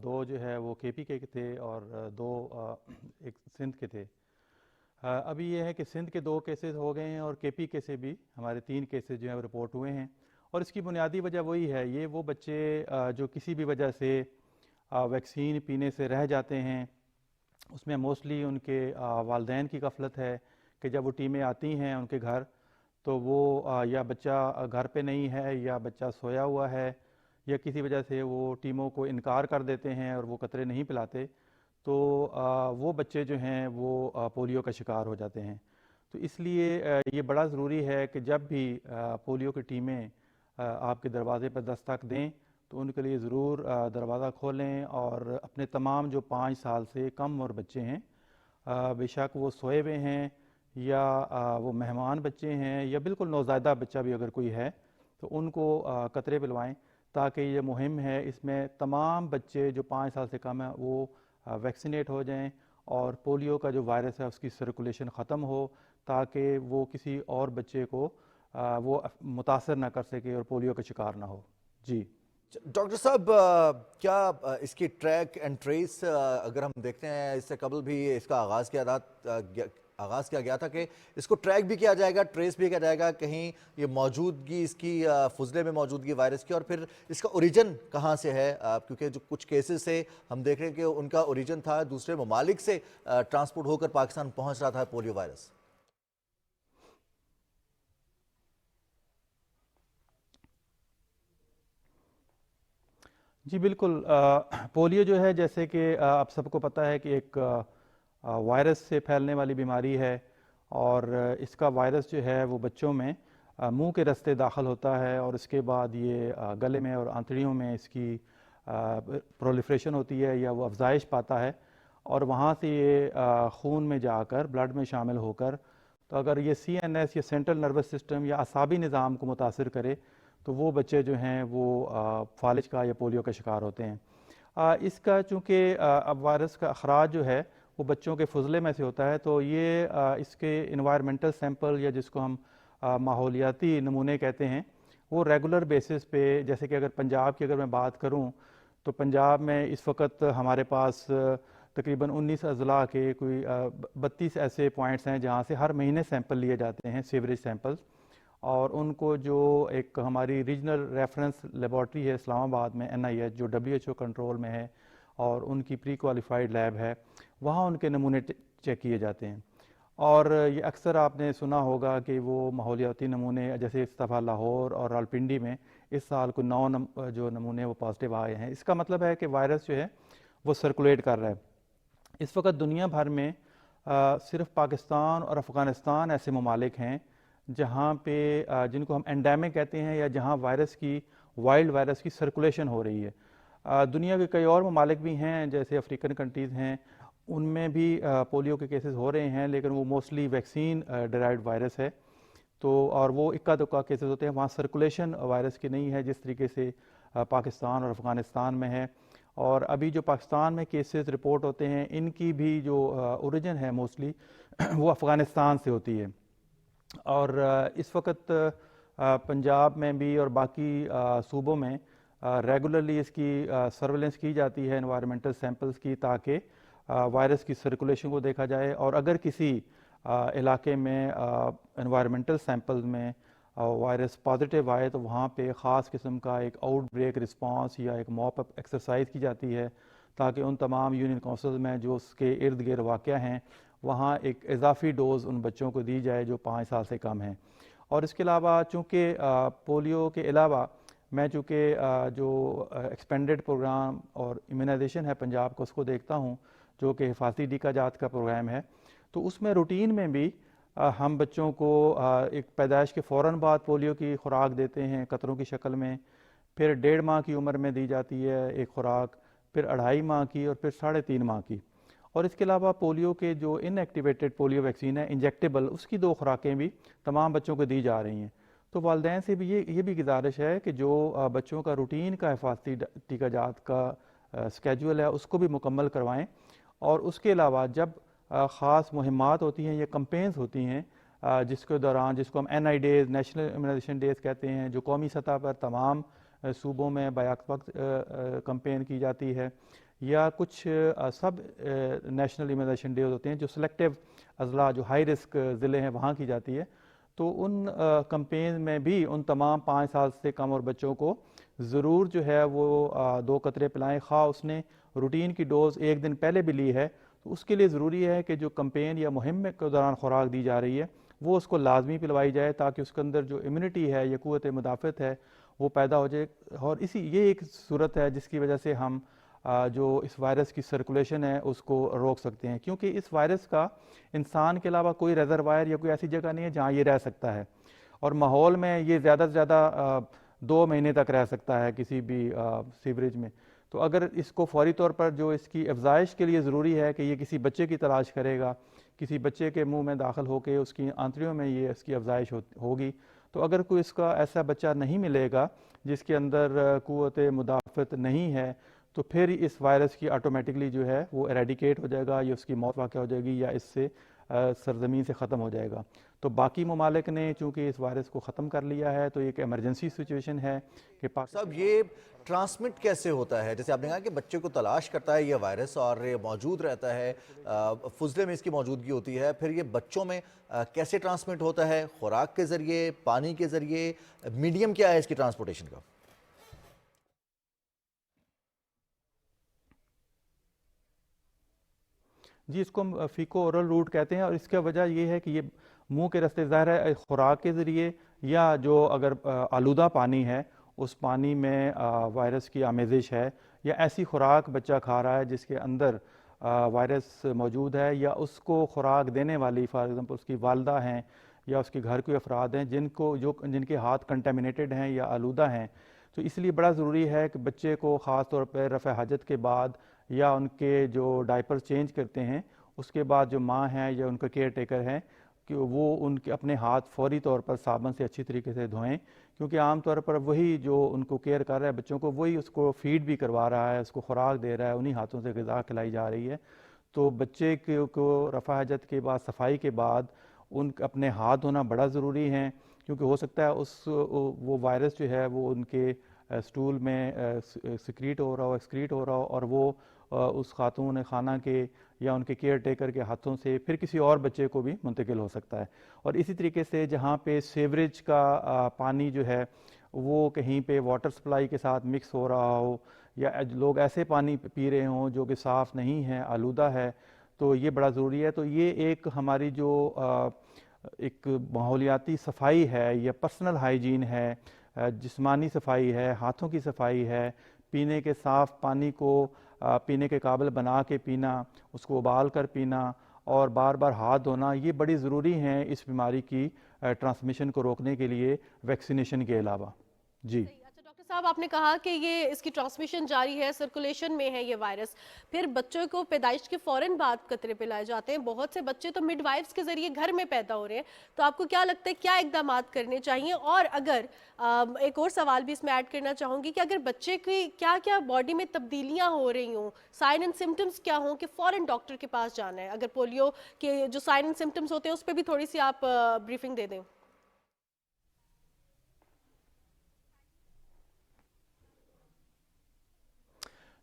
2 جو ہے وہ کے پی کے تھے اور 2 ایک سندھ کے تھے۔ ابھی یہ ہے کہ سندھ کے 2 کیسز ہو گئے ہیں، اور کے پی کے سے بھی ہمارے 3 کیسز جو ہیں وہ رپورٹ ہوئے ہیں، اور اس کی بنیادی وجہ وہی ہے، یہ وہ بچے جو کسی بھی وجہ سے ویکسین پینے سے رہ جاتے ہیں، اس میں موسٹلی ان کے والدین کی غفلت ہے کہ جب وہ ٹیمیں آتی ہیں ان کے گھر تو وہ یا بچہ گھر پہ نہیں ہے، یا بچہ سویا ہوا ہے، یا کسی وجہ سے وہ ٹیموں کو انکار کر دیتے ہیں اور وہ قطرے نہیں پلاتے تو وہ بچے جو ہیں وہ پولیو کا شکار ہو جاتے ہیں. تو اس لیے یہ بڑا ضروری ہے کہ جب بھی پولیو کی ٹیمیں آپ کے دروازے پر دستک دیں تو ان کے لیے ضرور دروازہ کھولیں اور اپنے تمام جو 5 سال سے کم عمر بچے ہیں بے شک وہ سوئے ہوئے ہیں یا وہ مہمان بچے ہیں یا بالکل نوزائیدہ بچہ بھی اگر کوئی ہے تو ان کو قطرے پلوائیں تاکہ یہ مہم ہے اس میں تمام بچے جو 5 سال سے کم ہیں وہ ویکسینیٹ ہو جائیں اور پولیو کا جو وائرس ہے اس کی سرکولیشن ختم ہو تاکہ وہ کسی اور بچے کو وہ متاثر نہ کر سکے اور پولیو کا شکار نہ ہو. جی ڈاکٹر صاحب کیا اس کی ٹریک اینڈ ٹریس اگر ہم دیکھتے ہیں اس سے قبل بھی اس کا آغاز کیا گیا تھا کہ اس کو ٹریک بھی کیا جائے گا ٹریس بھی کیا جائے گا کہیں یہ موجودگی اس کی فضلے میں موجودگی وائرس کی اور پھر اس کا اوریجن کہاں سے ہے کیونکہ جو کچھ کیسز سے ہم دیکھ رہے ہیں کہ ان کا اوریجن تھا دوسرے ممالک سے ٹرانسپورٹ ہو کر پاکستان پہنچ رہا تھا پولیو وائرس. جی بالکل. پولیو جو ہے جیسے کہ آپ سب کو پتہ ہے کہ ایک وائرس سے پھیلنے والی بیماری ہے اور اس کا وائرس جو ہے وہ بچوں میں منہ کے راستے داخل ہوتا ہے اور اس کے بعد یہ گلے میں اور آنتڑیوں میں اس کی پرولیفریشن ہوتی ہے یا وہ افزائش پاتا ہے اور وہاں سے یہ خون میں جا کر بلڈ میں شامل ہو کر تو اگر یہ CNS یا سینٹرل نروس سسٹم یا اعصابی نظام کو متاثر کرے تو وہ بچے جو ہیں وہ فالج کا یا پولیو کا شکار ہوتے ہیں. اس کا چونکہ اب وائرس کا اخراج جو ہے وہ بچوں کے فضلے میں سے ہوتا ہے تو یہ اس کے انوائرمنٹل سیمپل یا جس کو ہم ماحولیاتی نمونے کہتے ہیں وہ ریگولر بیسس پہ جیسے کہ اگر پنجاب کی اگر میں بات کروں تو پنجاب میں اس وقت ہمارے پاس تقریباً 19 اضلاع کے کوئی 32 ایسے پوائنٹس ہیں جہاں سے ہر مہینے سیمپل لیے جاتے ہیں سیوریج سیمپلز اور ان کو جو ایک ہماری ریجنل ریفرنس لیبارٹری ہے اسلام آباد میں NIH جو WHO کنٹرول میں ہے اور ان کی پری کوالیفائڈ لیب ہے وہاں ان کے نمونے چیک کیے جاتے ہیں اور یہ اکثر آپ نے سنا ہوگا کہ وہ ماحولیاتی نمونے جیسے اس دفعہ لاہور اور راولپنڈی میں اس سال کو 9 جو نمونے وہ پازیٹیو آئے ہیں. اس کا مطلب ہے کہ وائرس جو ہے وہ سرکولیٹ کر رہا ہے. اس وقت دنیا بھر میں صرف پاکستان اور افغانستان ایسے ممالک ہیں جہاں پہ جن کو ہم اینڈیمک کہتے ہیں یا جہاں وائرس کی وائلڈ وائرس کی سرکولیشن ہو رہی ہے. دنیا کے کئی اور ممالک بھی ہیں جیسے افریقن کنٹریز ہیں ان میں بھی پولیو کے کیسز ہو رہے ہیں لیکن وہ موسٹلی ویکسین ڈرائیوڈ وائرس ہے تو اور وہ اکا دکا کیسز ہوتے ہیں وہاں سرکولیشن وائرس کی نہیں ہے جس طریقے سے پاکستان اور افغانستان میں ہے. اور ابھی جو پاکستان میں کیسز رپورٹ ہوتے ہیں ان کی بھی جو اوریجن ہے موسٹلی وہ افغانستان سے ہوتی ہے اور اس وقت پنجاب میں بھی اور باقی صوبوں میں ریگولرلی اس کی سرویلنس کی جاتی ہے انوائرمنٹل سیمپلز کی تاکہ وائرس کی سرکولیشن کو دیکھا جائے اور اگر کسی علاقے میں انوائرمنٹل سیمپلز میں وائرس پازیٹیو آئے تو وہاں پہ خاص قسم کا ایک آؤٹ بریک رسپانس یا ایک موپ اپ ایکسرسائز کی جاتی ہے تاکہ ان تمام یونین کونسل میں جو اس کے ارد گرد واقع ہیں وہاں ایک اضافی ڈوز ان بچوں کو دی جائے جو 5 سال سے کم ہیں. اور اس کے علاوہ چونکہ پولیو کے علاوہ میں چونکہ جو ایکسپینڈڈ پروگرام اور امیونائزیشن ہے پنجاب کو اس کو دیکھتا ہوں جو کہ حفاظتی ٹیکہ جات کا پروگرام ہے تو اس میں روٹین میں بھی ہم بچوں کو ایک پیدائش کے فوراً بعد پولیو کی خوراک دیتے ہیں قطروں کی شکل میں پھر 1.5 ماہ کی عمر میں دی جاتی ہے ایک خوراک پھر 2.5 ماہ کی اور پھر 3.5 ماہ کی اور اس کے علاوہ پولیو کے جو ان ایکٹیویٹڈ پولیو ویکسین ہے انجیکٹیبل اس کی 2 خوراکیں بھی تمام بچوں کو دی جا رہی ہیں. تو والدین سے بھی یہ بھی گزارش ہے کہ جو بچوں کا روٹین کا حفاظتی ٹیکہ جات کا اسکیجول ہے اس کو بھی مکمل کروائیں اور اس کے علاوہ جب خاص مہمات ہوتی ہیں یا کمپینز ہوتی ہیں جس کے دوران جس کو ہم NI days national immunisation days کہتے ہیں جو قومی سطح پر تمام صوبوں میں بیک وقت کمپین کی جاتی ہے یا کچھ سب نیشنل امیونائزیشن ڈیز ہوتے ہیں جو سلیکٹیو اضلاع جو ہائی رسک ضلع ہیں وہاں کی جاتی ہے تو ان کمپین میں بھی ان تمام 5 سال سے کم اور بچوں کو ضرور جو ہے وہ 2 قطرے پلائیں خواہ اس نے روٹین کی ڈوز 1 دن پہلے بھی لی ہے تو اس کے لیے ضروری ہے کہ جو کمپین یا مہم کے دوران خوراک دی جا رہی ہے وہ اس کو لازمی پلوائی جائے تاکہ اس کے اندر جو امیونٹی ہے یا قوت مدافعت ہے وہ پیدا ہو جائے. اور یہ ایک صورت ہے جس کی وجہ سے ہم جو اس وائرس کی سرکولیشن ہے اس کو روک سکتے ہیں, کیونکہ اس وائرس کا انسان کے علاوہ کوئی ریزروائر یا کوئی ایسی جگہ نہیں ہے جہاں یہ رہ سکتا ہے, اور ماحول میں یہ زیادہ سے زیادہ 2 مہینے تک رہ سکتا ہے کسی بھی سیوریج میں. تو اگر اس کو فوری طور پر جو اس کی افزائش کے لیے ضروری ہے کہ یہ کسی بچے کی تلاش کرے گا, کسی بچے کے منہ میں داخل ہو کے اس کی آنتڑیوں میں یہ اس کی افزائش ہوگی, تو اگر کوئی اس کا ایسا بچہ نہیں ملے گا جس کے اندر قوت مدافعت نہیں ہے, تو پھر اس وائرس کی آٹومیٹکلی جو ہے وہ ایریڈیکیٹ ہو جائے گا, یا اس کی موت واقع ہو جائے گی, یا اس سے سرزمین سے ختم ہو جائے گا. تو باقی ممالک نے چونکہ اس وائرس کو ختم کر لیا ہے, تو ایک ایمرجنسی سچویشن ہے کہ صاحب یہ ٹرانسمٹ کیسے ہوتا ہے؟ جیسے آپ نے کہا کہ بچے کو تلاش کرتا ہے یہ وائرس اور موجود رہتا ہے, فضلے میں اس کی موجودگی ہوتی ہے, پھر یہ بچوں میں کیسے ٹرانسمٹ ہوتا ہے؟ خوراک کے ذریعے, پانی کے ذریعے, میڈیم کیا ہے اس کی ٹرانسپورٹیشن کا؟ جی, اس کو ہم فیکو اورل روٹ کہتے ہیں, اور اس کا وجہ یہ ہے کہ یہ منہ کے راستے ظاہر ہے خوراک کے ذریعے, یا جو اگر آلودہ پانی ہے اس پانی میں وائرس کی آمیزش ہے, یا ایسی خوراک بچہ کھا رہا ہے جس کے اندر وائرس موجود ہے, یا اس کو خوراک دینے والی فار ایگزامپل اس کی والدہ ہیں یا اس کے گھر کے افراد ہیں جن کے ہاتھ کنٹامینیٹڈ ہیں یا آلودہ ہیں. تو اس لیے بڑا ضروری ہے کہ بچے کو خاص طور پہ رفع حاجت کے بعد یا ان کے جو ڈائپر چینج کرتے ہیں اس کے بعد جو ماں ہیں یا ان کا کیئر ٹیکر ہیں کہ وہ ان کے اپنے ہاتھ فوری طور پر صابن سے اچھی طریقے سے دھوئیں, کیونکہ عام طور پر وہی جو ان کو کیئر کر رہا ہے بچوں کو, وہی اس کو فیڈ بھی کروا رہا ہے, اس کو خوراک دے رہا ہے, انہی ہاتھوں سے غذا کھلائی جا رہی ہے. تو بچے کو رفع حاجت کے بعد, صفائی کے بعد اپنے ہاتھ دھونا بڑا ضروری ہے, کیونکہ ہو سکتا ہے وہ وائرس جو ہے وہ ان کے سٹول میں سکریٹ ہو رہا ہو, ایکسکریٹ ہو رہا ہو, اور وہ اس خاتون خانہ کے یا ان کے کیئر ٹیکر کے ہاتھوں سے پھر کسی اور بچے کو بھی منتقل ہو سکتا ہے. اور اسی طریقے سے جہاں پہ سیوریج کا پانی جو ہے وہ کہیں پہ واٹر سپلائی کے ساتھ مکس ہو رہا ہو, یا لوگ ایسے پانی پی رہے ہوں جو کہ صاف نہیں ہے, آلودہ ہے, تو یہ بڑا ضروری ہے. تو یہ ایک ہماری جو ایک ماحولیاتی صفائی ہے یا پرسنل ہائیجین ہے, جسمانی صفائی ہے, ہاتھوں کی صفائی ہے, پینے کے صاف پانی کو پینے کے قابل بنا کے پینا, اس کو ابال کر پینا, اور بار بار ہاتھ دھونا, یہ بڑی ضروری ہیں اس بیماری کی ٹرانسمیشن کو روکنے کے لیے ویکسینیشن کے علاوہ. جی اچھا ڈاکٹر صاحب, آپ نے کہا کہ یہ اس کی ٹرانسمیشن جاری ہے, سرکولیشن میں ہے یہ وائرس, پھر بچوں کو پیدائش کے فوراً بعد قطرے پہ لائے جاتے ہیں, بہت سے بچے تو مڈ وائفز کے ذریعے گھر میں پیدا ہو رہے ہیں, تو آپ کو کیا لگتا ہے کیا اقدامات کرنے چاہیے؟ اور اگر ایک اور سوال بھی اس میں ایڈ کرنا چاہوں گی کہ اگر بچے کی کیا کیا باڈی میں تبدیلیاں ہو رہی ہوں, سائن اینڈ سمٹمز کیا ہوں کہ فوراً ڈاکٹر کے پاس جانا ہے؟ اگر پولیو کے جو سائن اینڈ سمٹمز ہوتے ہیں اس پہ بھی تھوڑی سی آپ بریفنگ دے دیں.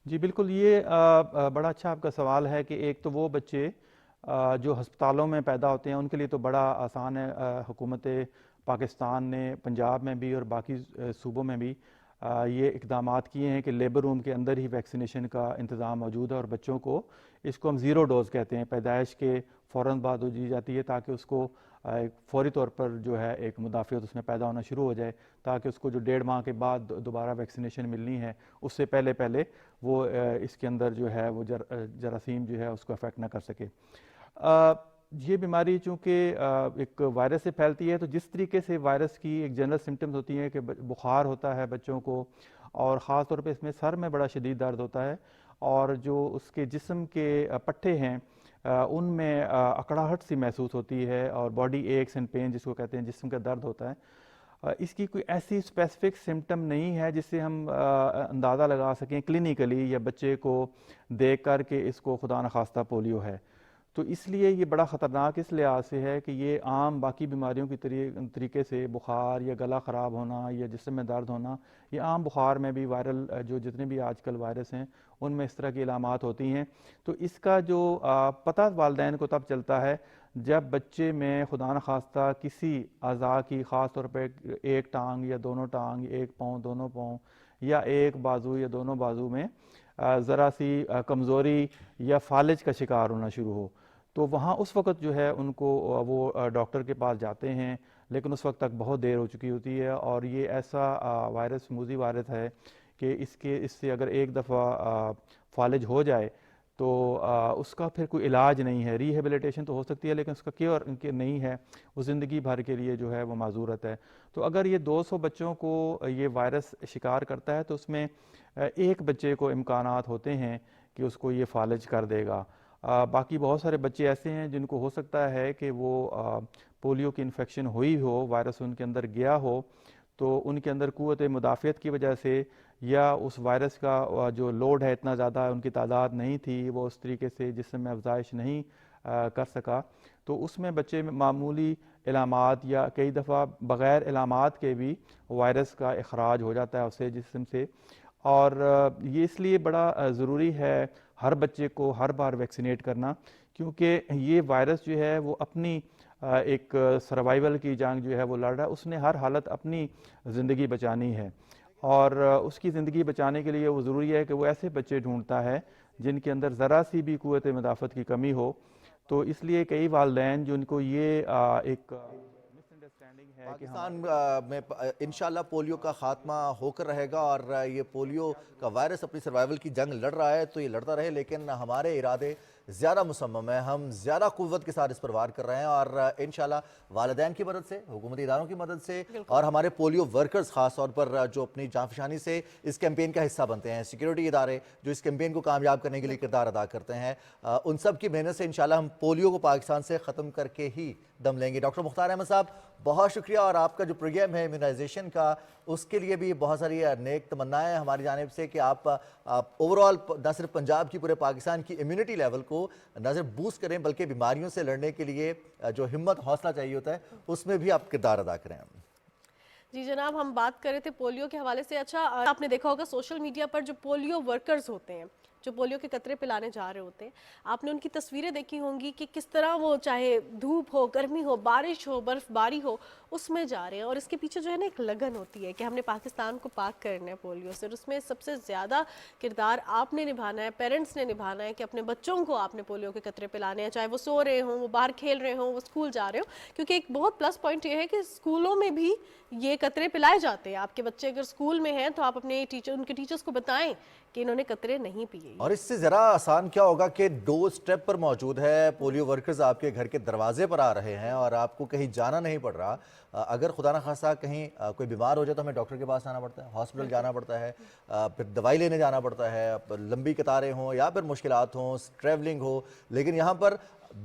جی بالکل, یہ بڑا اچھا آپ کا سوال ہے کہ ایک تو وہ بچے جو ہسپتالوں میں پیدا ہوتے ہیں ان کے لیے تو بڑا آسان ہے. حکومت پاکستان نے پنجاب میں بھی اور باقی صوبوں میں بھی یہ اقدامات کیے ہیں کہ لیبر روم کے اندر ہی ویکسینیشن کا انتظام موجود ہے, اور بچوں کو اس کو ہم 0 ڈوز کہتے ہیں, پیدائش کے فوراً بعد دی جاتی ہے تاکہ اس کو فوری طور پر جو ہے ایک مدافعت اس میں پیدا ہونا شروع ہو جائے, تاکہ اس کو جو 1.5 ماہ کے بعد دوبارہ ویکسینیشن ملنی ہے اس سے پہلے وہ اس کے اندر جو ہے وہ جراثیم جو ہے اس کو افیکٹ نہ کر سکے. یہ بیماری چونکہ ایک وائرس سے پھیلتی ہے, تو جس طریقے سے وائرس کی ایک جنرل سمٹمز ہوتی ہیں کہ بخار ہوتا ہے بچوں کو, اور خاص طور پہ اس میں سر میں بڑا شدید درد ہوتا ہے, اور جو اس کے جسم کے پٹھے ہیں ان میں اکڑاہٹ سی محسوس ہوتی ہے, اور باڈی ایکس اینڈ پین جس کو کہتے ہیں, جسم کا درد ہوتا ہے. اس کی کوئی ایسی اسپیسیفک سمٹم نہیں ہے جس سے ہم اندازہ لگا سکیں کلینیکلی یا بچے کو دیکھ کر کہ اس کو خدا نخواستہ پولیو ہے. تو اس لیے یہ بڑا خطرناک اس لحاظ سے ہے کہ یہ عام باقی بیماریوں کی طریقے سے بخار یا گلا خراب ہونا یا جسم میں درد ہونا, یہ عام بخار میں بھی وائرل جو جتنے بھی آج کل وائرس ہیں ان میں اس طرح کی علامات ہوتی ہیں. تو اس کا جو پتہ والدین کو تب چلتا ہے جب بچے میں خدا نخواستہ کسی اعضاء کی, خاص طور پہ ایک ٹانگ یا دونوں ٹانگ, ایک پاؤں دونوں پاؤں, یا ایک بازو یا دونوں بازو میں ذرا سی کمزوری یا فالج کا شکار ہونا شروع ہو. تو وہاں اس وقت جو ہے ان کو وہ ڈاکٹر کے پاس جاتے ہیں، لیکن اس وقت تک بہت دیر ہو چکی ہوتی ہے، اور یہ ایسا وائرس موذی وائرس ہے کہ اس سے اگر ایک دفعہ فالج ہو جائے تو اس کا پھر کوئی علاج نہیں ہے. ریہیبلیٹیشن تو ہو سکتی ہے لیکن اس کا کیور نہیں ہے، وہ زندگی بھر کے لیے جو ہے وہ معذورت ہے. تو اگر یہ 200 بچوں کو یہ وائرس شکار کرتا ہے تو اس میں ایک بچے کو امکانات ہوتے ہیں کہ اس کو یہ فالج کر دے گا. باقی بہت سارے بچے ایسے ہیں جن کو ہو سکتا ہے کہ وہ پولیو کی انفیکشن ہوئی ہو، وائرس ان کے اندر گیا ہو، تو ان کے اندر قوت مدافعت کی وجہ سے یا اس وائرس کا جو لوڈ ہے اتنا زیادہ ان کی تعداد نہیں تھی، وہ اس طریقے سے جسم میں افزائش نہیں کر سکا، تو اس میں بچے میں معمولی علامات یا کئی دفعہ بغیر علامات کے بھی وائرس کا اخراج ہو جاتا ہے اسے جسم سے. اور یہ اس لیے بڑا ضروری ہے ہر بچے کو ہر بار ویکسینیٹ کرنا، کیونکہ یہ وائرس جو ہے وہ اپنی ایک سروائیول کی جنگ جو ہے وہ لڑ رہا ہے. اس نے ہر حالت اپنی زندگی بچانی ہے، اور اس کی زندگی بچانے کے لیے وہ ضروری ہے کہ وہ ایسے بچے ڈھونڈتا ہے جن کے اندر ذرا سی بھی قوت مدافعت کی کمی ہو. تو اس لیے کئی والدین جن کو یہ ایک مس انڈرسٹینڈنگ ہے کہ پاکستان میں انشاءاللہ پولیو کا خاتمہ ہو کر رہے گا، اور یہ پولیو کا وائرس اپنی سروائیول کی جنگ لڑ رہا ہے تو یہ لڑتا رہے، لیکن ہمارے ارادے زیادہ مصمم ہیں، ہم زیادہ قوت کے ساتھ اس پر وار کر رہے ہیں، اور انشاءاللہ والدین کی مدد سے، حکومتی اداروں کی مدد سے، اور ہمارے پولیو ورکرز خاص طور پر جو اپنی جانفشانی سے اس کیمپین کا حصہ بنتے ہیں، سیکیورٹی ادارے جو اس کیمپین کو کامیاب کرنے کے لیے کردار ادا کرتے ہیں، ان سب کی محنت سے انشاءاللہ ہم پولیو کو پاکستان سے ختم کر کے ہی دم لیں گے. ڈاکٹر مختار احمد صاحب بہت شکریہ، اور آپ کا جو پروگرام ہے امیونائزیشن کا اس کے لیے بھی بہت ساری نیک تمنائیں ہماری جانب سے کہ آپ اوورآل نہ صرف پنجاب کی پورے پاکستان کی امیونٹی لیول کو نہ صرف بوسٹ کریں بلکہ بیماریوں سے لڑنے کے لیے جو ہمت حوصلہ چاہیے ہوتا ہے اس میں بھی آپ کردار ادا کریں. جی جناب، ہم بات کر رہے تھے پولیو کے حوالے سے. اچھا، آپ نے دیکھا ہوگا سوشل میڈیا پر جو پولیو ورکرز ہوتے ہیں، جو پولیو کے قطرے پلانے جا رہے ہوتے ہیں، آپ نے ان کی تصویریں دیکھی ہوں گی کہ کس طرح وہ چاہے دھوپ ہو، گرمی ہو، بارش ہو، برف باری ہو، اس میں جا رہے ہیں. اور اس کے پیچھے جو ہے نا ایک لگن ہوتی ہے کہ ہم نے پاکستان کو پاک کرنا ہے پولیو سے، اور اس میں سب سے زیادہ کردار آپ نے نبھانا ہے، پیرنٹس نے نبھانا ہے کہ اپنے بچوں کو آپ نے پولیو کے قطرے پلانے ہیں، چاہے وہ سو رہے ہوں، وہ باہر کھیل رہے ہوں، وہ اسکول جا رہے ہوں. کیونکہ ایک بہت پلس پوائنٹ یہ ہے کہ اسکولوں میں بھی یہ قطرے پلائے جاتے ہیں. آپ کے بچے اگر اسکول میں ہیں تو آپ اپنے ان کے ٹیچرز کو بتائیں کہ انہوں نے قطرے نہیں پیے. اور اس سے ذرا آسان کیا ہوگا کہ ڈور سٹیپ پر موجود ہے، پولیو ورکرز آپ کے گھر کے دروازے پر آ رہے ہیں اور آپ کو کہیں جانا نہیں پڑ رہا. اگر خدا نہ خواستہ کہیں کوئی بیمار ہو جائے تو ہمیں ڈاکٹر کے پاس آنا پڑتا ہے، ہاسپٹل جانا پڑتا ہے، پھر دوائی لینے جانا پڑتا ہے، لمبی قطاریں ہوں یا پھر مشکلات ہوں، ٹریولنگ ہو. لیکن یہاں پر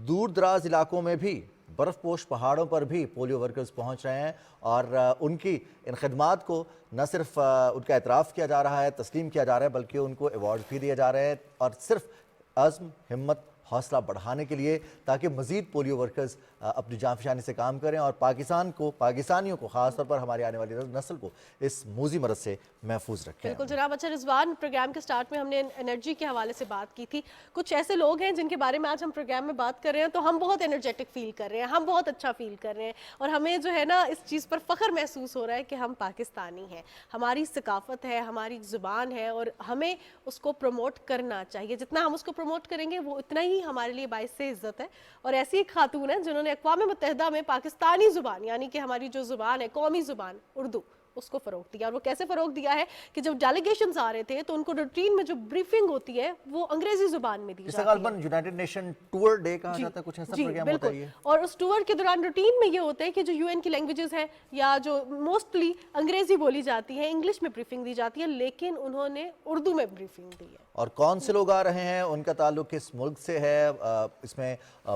دور دراز علاقوں میں بھی، برف پوش پہاڑوں پر بھی پولیو ورکرز پہنچ رہے ہیں، اور ان کی ان خدمات کو نہ صرف ان کا اعتراف کیا جا رہا ہے، تسلیم کیا جا رہا ہے، بلکہ ان کو ایوارڈ بھی دیے جا رہے ہیں، اور صرف عزم، ہمت، حوصلہ بڑھانے کے لیے تاکہ مزید پولیو ورکرز اپنی جانفشانی سے کام کریں اور پاکستان کو، پاکستانیوں کو، خاص طور پر ہماری آنے والی نسل کو اس موذی مرض سے محفوظ رکھیں. بالکل جناب. اچھا رضوان، پروگرام کے سٹارٹ میں ہم نے انرجی کے حوالے سے بات کی تھی. کچھ ایسے لوگ ہیں جن کے بارے میں آج ہم پروگرام میں بات کر رہے ہیں تو ہم بہت انرجیٹک فیل کر رہے ہیں، ہم بہت اچھا فیل کر رہے ہیں، اور ہمیں جو ہے نا اس چیز پر فخر محسوس ہو رہا ہے کہ ہم پاکستانی ہیں، ہماری ثقافت ہے، ہماری زبان ہے، اور ہمیں اس کو پروموٹ کرنا چاہیے. جتنا ہم اس کو پروموٹ کریں گے وہ اتنا ہی ہمارے لیے باعث عزت ہے. اور ایسی ایک خاتون ہے جنہوں نے اقوام متحدہ میں پاکستانی زبان، یعنی کہ ہماری جو زبان ہے، قومی زبان اردو، اس کو فروغ دیا. اور وہ کیسے فروغ دیا ہے کہ جب ڈیلیگیشنز آ رہے تھے تو ان کو روٹین میں جو بریفنگ ہوتی ہے وہ انگریزی زبان میں دی جاتی ہے. اس کا غالباً یونائٹڈ نیشن ٹور ڈے کہا جاتا ہے، کچھ ایسا پروگرام ہوتا ہے. اور اس ٹور کے دوران روٹین میں یہ ہوتا ہے کہ جو UN کی لینگویجز ہیں یا جو موسٹلی انگریزی بولی جاتی ہے، انگلش میں بریفنگ دی جاتی ہے، لیکن انہوں نے اردو میں بریفنگ دی ہے. اور کون سے لوگ آ رہے ہیں، ان کا تعلق کس ملک سے ہے، اس میں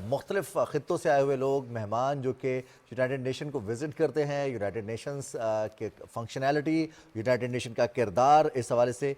مختلف خطوں سے آئے ہوئے لوگ، مہمان جو کہ یونائٹڈ نیشن کو وزٹ کرتے ہیں، یونائٹڈ نیشنز کے فنکشنالٹی، یونائٹڈ نیشن کا کردار، اس حوالے سے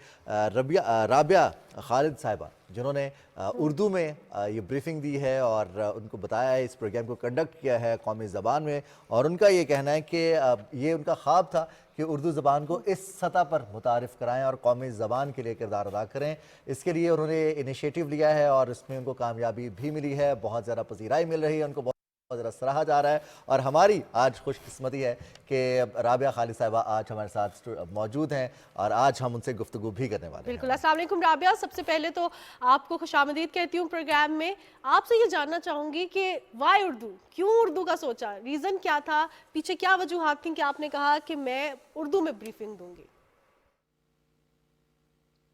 رابعہ خالد صاحبہ جنہوں نے اردو میں یہ بریفنگ دی ہے اور ان کو بتایا ہے، اس پروگرام کو کنڈکٹ کیا ہے قومی زبان میں، اور ان کا یہ کہنا ہے کہ یہ ان کا خواب تھا کہ اردو زبان کو اس سطح پر متعارف کرائیں اور قومی زبان کے لیے کردار ادا کریں. اس کے لیے انہوں نے انیشیٹو لیا ہے اور اس میں ان کو کامیابی بھی ملی ہے، بہت زیادہ پذیرائی مل رہی ہے ان کو. ذرا سراہا جا رہا ہے. اور ہماری آج خوش قسمتی ہے کہ رابعہ خالد صاحبہ آج ہمارے ساتھ موجود ہیں اور آج ہم ان سے گفتگو بھی کرنے والے ہیں. بالکل. السلام علیکم رابعہ. سب سے پہلے تو آپ کو خوش آمدید کہتی ہوں پروگرام میں. آپ سے یہ جاننا چاہوں گی کہ وائی اردو, کیوں اردو کا سوچا, ریزن کیا تھا, پیچھے کیا وجوہات تھیں کہ آپ نے کہا کہ میں اردو میں بریفنگ دوں گی؟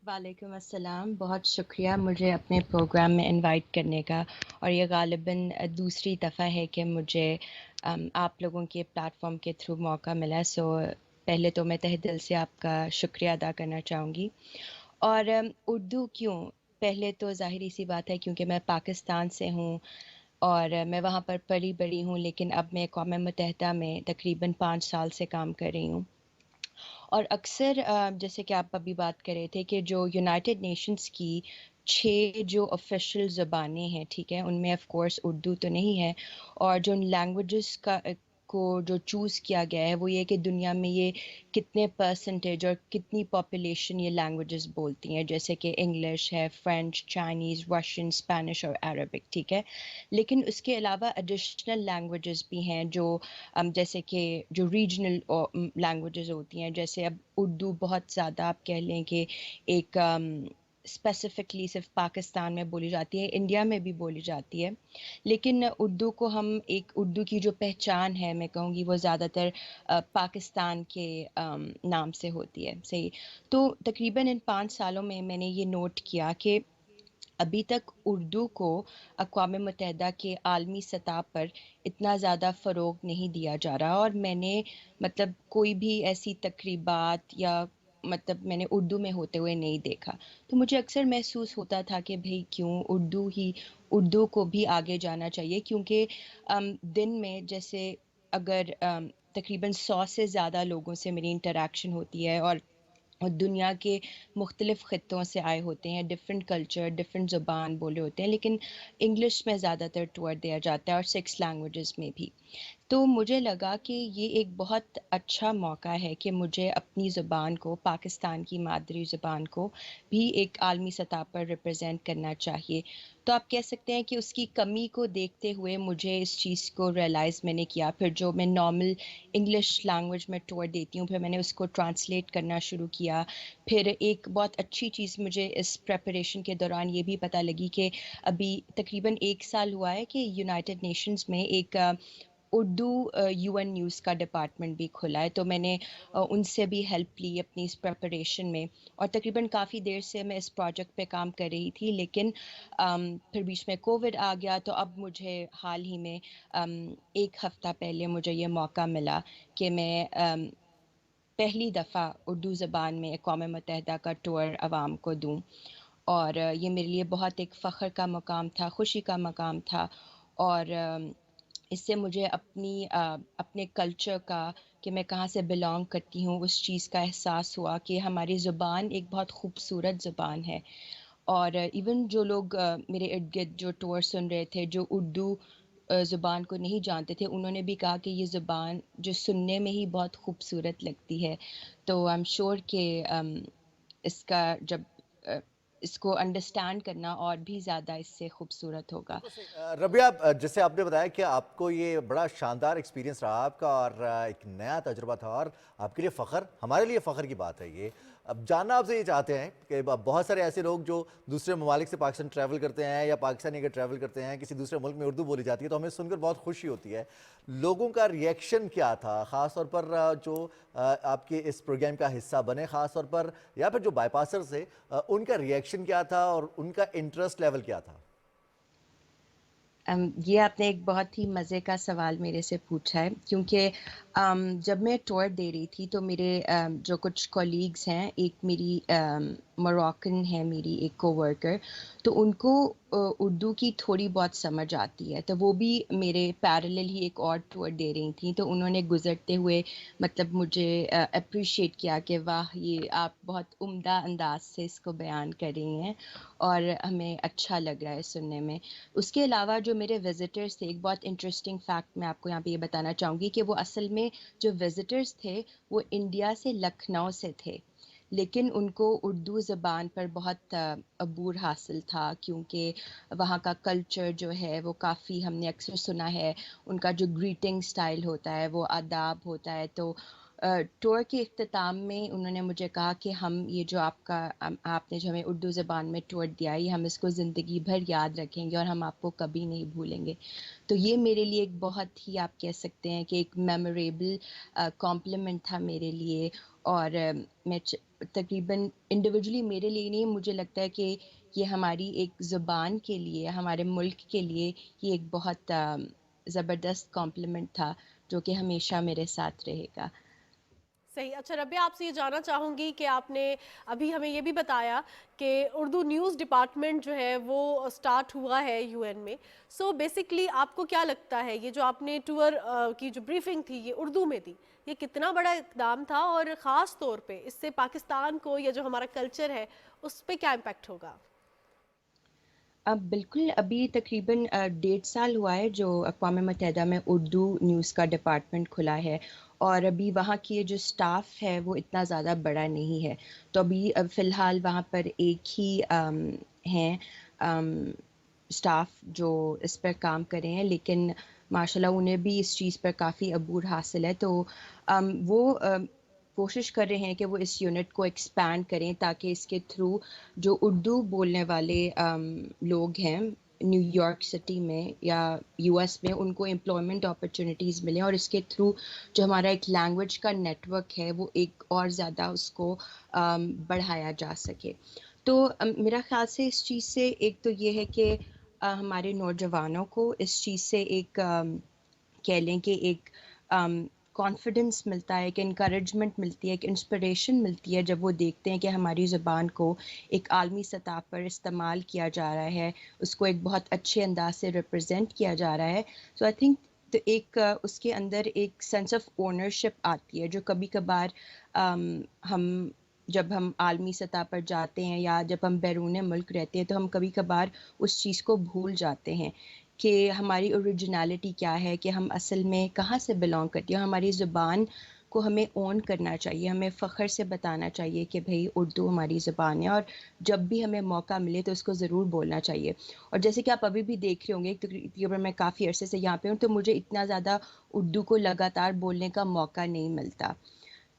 وعلیکم السلام. بہت شکریہ مجھے اپنے پروگرام میں انوائٹ کرنے کا, اور یہ غالباً دوسری دفعہ ہے کہ مجھے آپ لوگوں کے پلیٹ فارم کے تھرو موقع ملا. سو پہلے تو میں تہ دل سے آپ کا شکریہ ادا کرنا چاہوں گی. اور اردو کیوں؟ پہلے تو ظاہری سی بات ہے کیونکہ میں پاکستان سے ہوں اور میں وہاں پر پلی بڑی ہوں, لیکن اب میں اقوام متحدہ میں تقریباً 5 سال سے کام کر رہی ہوں. اور اکثر جیسے کہ آپ ابھی بات کر رہے تھے کہ جو یونائٹڈ نیشنز کی 6 جو آفیشیل زبانیں ہیں, ٹھیک ہے, ان میں آف کورس اردو تو نہیں ہے, اور جو لینگویجز کو جو چوز کیا گیا ہے وہ یہ کہ دنیا میں یہ کتنے پرسنٹیج اور کتنی پاپولیشن یہ لینگویجز بولتی ہیں, جیسے کہ انگلش ہے, فرینچ, چائنیز, رشین, اسپینش اور عربک, ٹھیک ہے. لیکن اس کے علاوہ ایڈیشنل لینگویجز بھی ہیں جو جیسے کہ جو ریجنل لینگویجز ہوتی ہیں, جیسے اب اردو بہت زیادہ آپ کہہ لیں کہ ایک اسپیسیفکلی صرف پاکستان میں بولی جاتی ہے, انڈیا میں بھی بولی جاتی ہے, لیکن اردو کو ہم ایک اردو کی جو پہچان ہے میں کہوں گی وہ زیادہ تر پاکستان کے نام سے ہوتی ہے. صحیح. تو تقریباً ان 5 سالوں میں میں نے یہ نوٹ کیا کہ ابھی تک اردو کو اقوام متحدہ کے عالمی سطح پر اتنا زیادہ فروغ نہیں دیا جا رہا, اور میں نے مطلب کوئی بھی ایسی تقریبات یا مطلب میں نے اردو میں ہوتے ہوئے نہیں دیکھا. تو مجھے اکثر محسوس ہوتا تھا کہ بھئی کیوں اردو کو بھی آگے جانا چاہیے, کیونکہ دن میں جیسے اگر تقریباً 100 سے زیادہ لوگوں سے میری انٹریکشن ہوتی ہے اور دنیا کے مختلف خطوں سے آئے ہوتے ہیں, ڈفرینٹ کلچر, ڈفرینٹ زبان بولے ہوتے ہیں, لیکن انگلش میں زیادہ تر ٹور دیا جاتا ہے اور 6 لینگویجز میں بھی. تو مجھے لگا کہ یہ ایک بہت اچھا موقع ہے کہ مجھے اپنی زبان کو, پاکستان کی مادری زبان کو بھی ایک عالمی سطح پر ریپرزینٹ کرنا چاہیے. تو آپ کہہ سکتے ہیں کہ اس کی کمی کو دیکھتے ہوئے مجھے اس چیز کو ریئلائز میں نے کیا. پھر جو میں نارمل انگلش لینگویج میں ٹور دیتی ہوں, پھر میں نے اس کو ٹرانسلیٹ کرنا شروع کیا. پھر ایک بہت اچھی چیز مجھے اس پریپریشن کے دوران یہ بھی پتہ لگی کہ ابھی تقریباً 1 سال ہوا ہے کہ یونائٹڈ نیشنز میں ایک اردو UN نیوز کا ڈپارٹمنٹ بھی کھلا ہے. تو میں نے ان سے بھی ہیلپ لی اپنی اس پریپریشن میں, اور تقریباً کافی دیر سے میں اس پروجیکٹ پہ کام کر رہی تھی, لیکن پھر بیچ میں کووڈ آ گیا. تو اب مجھے حال ہی میں 1 ہفتہ پہلے مجھے یہ موقع ملا کہ میں پہلی دفعہ اردو زبان میں اقوام متحدہ کا ٹور عوام کو دوں, اور یہ میرے لیے بہت ایک فخر کا مقام تھا, خوشی کا مقام تھا. اور اس سے مجھے اپنے کلچر کا, کہ میں کہاں سے بلانگ کرتی ہوں, اس چیز کا احساس ہوا کہ ہماری زبان ایک بہت خوبصورت زبان ہے. اور ایون جو لوگ میرے ارد گرد جو ٹور سن رہے تھے جو اردو زبان کو نہیں جانتے تھے, انہوں نے بھی کہا کہ یہ زبان جو سننے میں ہی بہت خوبصورت لگتی ہے. تو آئی ایم شیور کہ اس کا جب اس کو انڈرسٹینڈ کرنا اور بھی زیادہ اس سے خوبصورت ہوگا. ربیہ, جیسے آپ نے بتایا کہ آپ کو یہ بڑا شاندار ایکسپیرینس رہا آپ کا, اور ایک نیا تجربہ تھا, اور آپ کے لیے فخر, ہمارے لیے فخر کی بات ہے یہ. اب جاننا آپ سے یہ چاہتے ہیں کہ بہت سارے ایسے لوگ جو دوسرے ممالک سے پاکستان ٹریول کرتے ہیں, یا پاکستانی اگر ٹریول کرتے ہیں کسی دوسرے ملک میں اردو بولی جاتی ہے تو ہمیں سن کر بہت خوشی ہوتی ہے. لوگوں کا ریئیکشن کیا تھا, خاص طور پر جو آپ کے اس پروگرام کا حصہ بنے خاص طور پر, یا پھر جو بائی پاسر سے, ان کا ریئیکشن کیا تھا اور ان کا انٹرسٹ لیول کیا تھا؟ یہ آپ نے ایک بہت ہی مزے کا سوال میرے سے پوچھا ہے, کیونکہ جب میں ٹور دے رہی تھی تو میرے جو کچھ کولیگز ہیں, ایک میری موراکن ہے میری ایک کو ورکر, تو ان کو اردو کی تھوڑی بہت سمجھ آتی ہے, تو وہ بھی میرے پیرلل ہی ایک اور ٹور دے رہی تھیں. تو انہوں نے گزرتے ہوئے مطلب مجھے اپریشیٹ کیا کہ واہ, یہ آپ بہت عمدہ انداز سے اس کو بیان کر رہی ہیں, اور ہمیں اچھا لگ رہا ہے سننے میں. اس کے علاوہ جو میرے وزٹرز تھے, ایک بہت انٹرسٹنگ فیکٹ میں آپ کو یہاں پہ یہ بتانا چاہوں گی کہ وہ اصل میں جو وزٹرز تھے وہ انڈیا سے لکھنؤ سے تھے, لیکن ان کو اردو زبان پر بہت عبور حاصل تھا، کیونکہ وہاں کا کلچر جو ہے وہ کافی، ہم نے اکثر سنا ہے ان کا جو گریٹنگ سٹائل ہوتا ہے وہ آداب ہوتا ہے. تو ٹور کے اختتام میں انہوں نے مجھے کہا کہ ہم یہ جو آپ نے جو ہمیں اردو زبان میں ٹور دیا ہے، ہم اس کو زندگی بھر یاد رکھیں گے اور ہم آپ کو کبھی نہیں بھولیں گے. تو یہ میرے لیے ایک بہت ہی، آپ کہہ سکتے ہیں کہ ایک میموریبل کمپلیمنٹ تھا میرے لیے. اور میں تقریباً انڈیویجولی میرے لیے نہیں، مجھے لگتا ہے کہ یہ ہماری ایک زبان کے لیے، ہمارے ملک کے لیے یہ ایک بہت زبردست کمپلیمنٹ تھا جو کہ ہمیشہ میرے ساتھ رہے گا. صحیح. اچھا ربیہ، آپ سے یہ جاننا چاہوں گی کہ آپ نے ابھی ہمیں یہ بھی بتایا کہ اردو نیوز ڈپارٹمنٹ جو ہے وہ سٹارٹ ہوا ہے یو این میں. سو بیسکلی آپ کو کیا لگتا ہے یہ جو آپ نے ٹور کی جو بریفنگ تھی یہ اردو میں تھی، یہ کتنا بڑا اقدام تھا، اور خاص طور پہ اس سے پاکستان کو یا جو ہمارا کلچر ہے اس پہ کیا امپیکٹ ہوگا؟ بالکل، ابھی تقریباً 1.5 سال ہوا ہے جو اقوام متحدہ میں اردو نیوز کا ڈپارٹمنٹ کھلا ہے، اور ابھی وہاں کی جو سٹاف ہے وہ اتنا زیادہ بڑا نہیں ہے. تو ابھی فی الحال وہاں پر ایک ہی ہیں سٹاف جو اس پر کام کر رہے ہیں، لیکن ماشاءاللہ انہیں بھی اس چیز پر کافی عبور حاصل ہے. تو وہ کوشش کر رہے ہیں کہ وہ اس یونٹ کو ایکسپینڈ کریں تاکہ اس کے تھرو جو اردو بولنے والے لوگ ہیں نیو یارک سٹی میں یا یو ایس میں، ان کو امپلائمنٹ اپرچونیٹیز ملیں، اور اس کے تھرو جو ہمارا ایک لینگویج کا نیٹ ورک ہے وہ ایک اور زیادہ اس کو بڑھایا جا سکے. تو میرا خیال سے اس چیز سے ایک تو یہ ہے کہ ہمارے نوجوانوں کو اس چیز سے ایک کہہ لیں کہ ایک کانفیڈنس ملتا ہے، ایک انکریجمنٹ ملتی ہے، ایک انسپریشن ملتی ہے جب وہ دیکھتے ہیں کہ ہماری زبان کو ایک عالمی سطح پر استعمال کیا جا رہا ہے، اس کو ایک بہت اچھے انداز سے ریپرزینٹ کیا جا رہا ہے. سو آئی تھنک تو ایک اس کے اندر ایک سینس آف اونرشپ آتی ہے جو کبھی کبھار جب ہم عالمی سطح پر جاتے ہیں یا جب ہم بیرون ملک رہتے ہیں تو ہم کبھی کبھار اس چیز کو بھول جاتے ہیں کہ ہماری اوریجنلٹی کیا ہے، کہ ہم اصل میں کہاں سے بلانگ کرتی ہیں. ہماری زبان کو ہمیں اون کرنا چاہیے، ہمیں فخر سے بتانا چاہیے کہ بھئی اردو ہماری زبان ہے، اور جب بھی ہمیں موقع ملے تو اس کو ضرور بولنا چاہیے. اور جیسے کہ آپ ابھی بھی دیکھ رہے ہوں گے، تقریباً میں کافی عرصے سے یہاں پہ ہوں تو مجھے اتنا زیادہ اردو کو لگاتار بولنے کا موقع نہیں ملتا.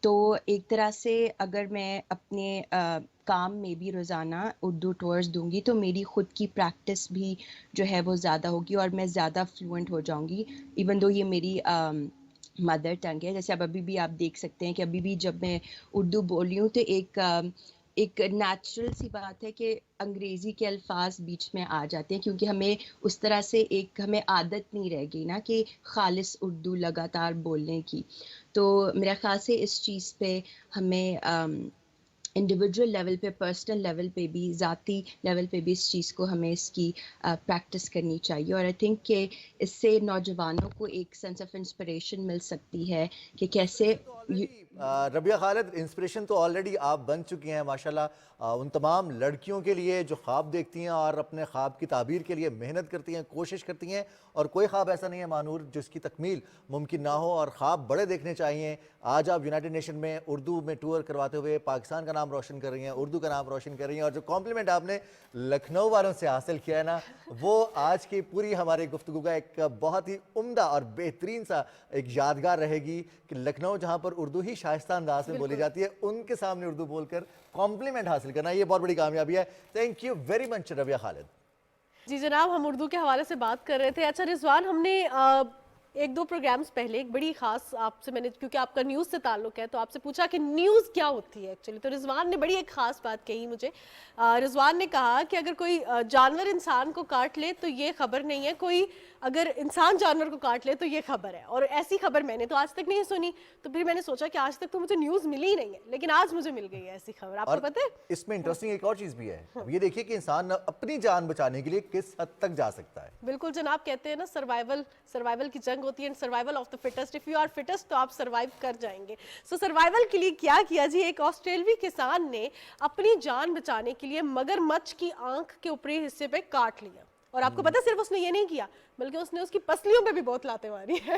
تو ایک طرح سے اگر میں اپنے کام میں بھی روزانہ اردو ٹورز دوں گی تو میری خود کی پریکٹس بھی جو ہے وہ زیادہ ہوگی اور میں زیادہ فلوئنٹ ہو جاؤں گی، ایون دو یہ میری مدر ٹنگ ہے. جیسے اب ابھی بھی آپ دیکھ سکتے ہیں کہ ابھی بھی جب میں اردو بول رہی ہوں تو ایک نیچرل سی بات ہے کہ انگریزی کے الفاظ بیچ میں آ جاتے ہیں، کیونکہ ہمیں اس طرح سے ہمیں عادت نہیں رہ گئی نا کہ خالص اردو لگاتار بولنے کی. تو میرا خیال سے اس چیز پہ ہمیں انڈیویجول لیول پہ، پرسنل لیول پہ بھی، ذاتی لیول پہ بھی اس چیز کو ہمیں اس کی پریکٹس کرنی چاہیے. اور آئی تھنک کہ اس سے نوجوانوں کو ایک سینس آف انسپریشن مل سکتی ہے کہ کیسے. ربیہ خالد، انسپریشن تو آلریڈی آپ بن چکی ہیں ماشاءاللہ ان تمام لڑکیوں کے لیے جو خواب دیکھتی ہیں اور اپنے خواب کی تعبیر کے لیے محنت کرتی ہیں، کوشش کرتی ہیں، اور کوئی خواب ایسا نہیں ہے مانور جس کی تکمیل ممکن نہ ہو، اور خواب بڑے دیکھنے چاہیے. آج آپ یونائٹڈ نیشن میں اردو میں ٹور کرواتے ہوئے پاکستان کا نام روشن کر رہی ہیں، اردو کا نام روشن کر رہی ہیں، اور جو کمپلیمنٹ آپ نے لکھنؤ والوں سے حاصل کیا ہے نا، وہ آج کی پوری ہماری گفتگو کا ایک بہت ہی عمدہ اور بہترین سا ایک یادگار رہے گی کہ لکھنؤ جہاں پر اردو ہی شائستہ انداز میں بولی جاتی ہے، ان کے سامنے اردو بول کر کمپلیمنٹ حاصل کرنا یہ بہت بڑی کامیابی ہے. تھینک یو ویری مچ ربیہ خالد. جی جناب، ہم اردو کے حوالے سے بات کر رہے تھے. اچھا رضوان، ہم نے ایک دو پروگرامز پہلے ایک بڑی خاص آپ سے میں نے، کیونکہ آپ کا نیوز سے تعلق ہے تو آپ سے پوچھا کہ نیوز کیا ہوتی ہے ایکچولی. تو رضوان نے بڑی ایک خاص بات کہی مجھے. رضوان نے کہا کہ اگر کوئی جانور انسان کو کاٹ لے تو یہ خبر نہیں ہے، کوئی اگر انسان جانور کو کاٹ لے تو یہ خبر ہے. اور ایسی خبر میں نے تو آج تک نہیں سنی. تو پھر میں نے سوچا کہ آج تک تو مجھے نیوز ملی ہی نہیں ہے، لیکن آج مجھے مل گئی ہے ایسی خبر. آپ کو پتہ ہے اس میں انٹرسٹنگ ایک اور چیز بھی ہے، یہ دیکھیے کہ انسان اپنی جان بچانے کے لیے کس حد تک جا سکتا ہے. بالکل جناب، کہتے ہیں نا سروائیول کی جنگ ہوتی ہے، survival of the fittest. If you are fittest تو آپ سروائیو کر جائیں گے. سو سروائیول کے لیے کیا کیا جی، ایک آسٹریلوی کسان نے اپنی جان بچانے کے لیے مگرمچھ کی آنکھ کے اوپری حصے پہ کاٹ لیا. اور آپ کو پتہ صرف اس نے یہ نہیں کیا بلکہ اس نے اس کی پسلیوں پہ بھی بہت لاتیں ماری ہے.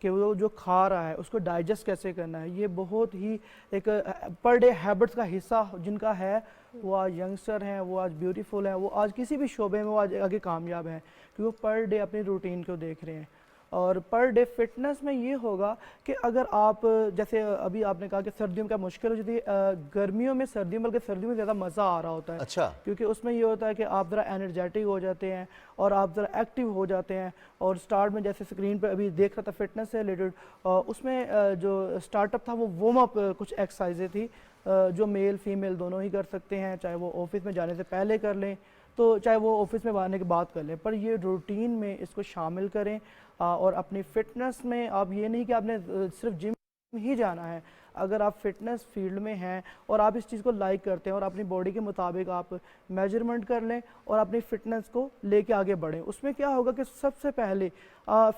کہ وہ جو کھا رہا ہے اس کو ڈائجسٹ کیسے کرنا ہے. یہ بہت ہی ایک پر ڈے ہیبٹس کا حصہ جن کا ہے وہ آج ینگسٹر ہیں, وہ آج بیوٹیفل ہیں, وہ آج کسی بھی شعبے میں وہ آج آگے کامیاب ہیں کیونکہ وہ پر ڈے اپنی روٹین کو دیکھ رہے ہیں. اور پر ڈے فٹنس میں یہ ہوگا کہ اگر آپ جیسے ابھی آپ نے کہا کہ سردیوں کا مشکل ہو جاتی ہے, گرمیوں میں سردیوں بلکہ سردیوں میں زیادہ مزہ آ رہا ہوتا ہے. اچھا. کیونکہ اس میں یہ ہوتا ہے کہ آپ ذرا انرجیٹک ہو جاتے ہیں اور آپ ذرا ایکٹیو ہو جاتے ہیں. اور سٹارٹ میں جیسے سکرین پہ ابھی دیکھ رہا تھا فٹنس سے ریلیٹڈ, اس میں جو سٹارٹ اپ تھا وہ وارم اپ کچھ ایکسرسائزیں تھی جو میل فیمیل دونوں ہی کر سکتے ہیں, چاہے وہ آفس میں جانے سے پہلے کر لیں تو چاہے وہ آفس میں آنے کے بعد کر لیں, پر یہ روٹین میں اس کو شامل کریں. اور اپنی فٹنس میں آپ یہ نہیں کہ آپ نے صرف جم ہی جانا ہے, اگر آپ فٹنس فیلڈ میں ہیں اور آپ اس چیز کو لائک کرتے ہیں اور اپنی باڈی کے مطابق آپ میجرمنٹ کر لیں اور اپنی فٹنس کو لے کے آگے بڑھیں. اس میں کیا ہوگا کہ سب سے پہلے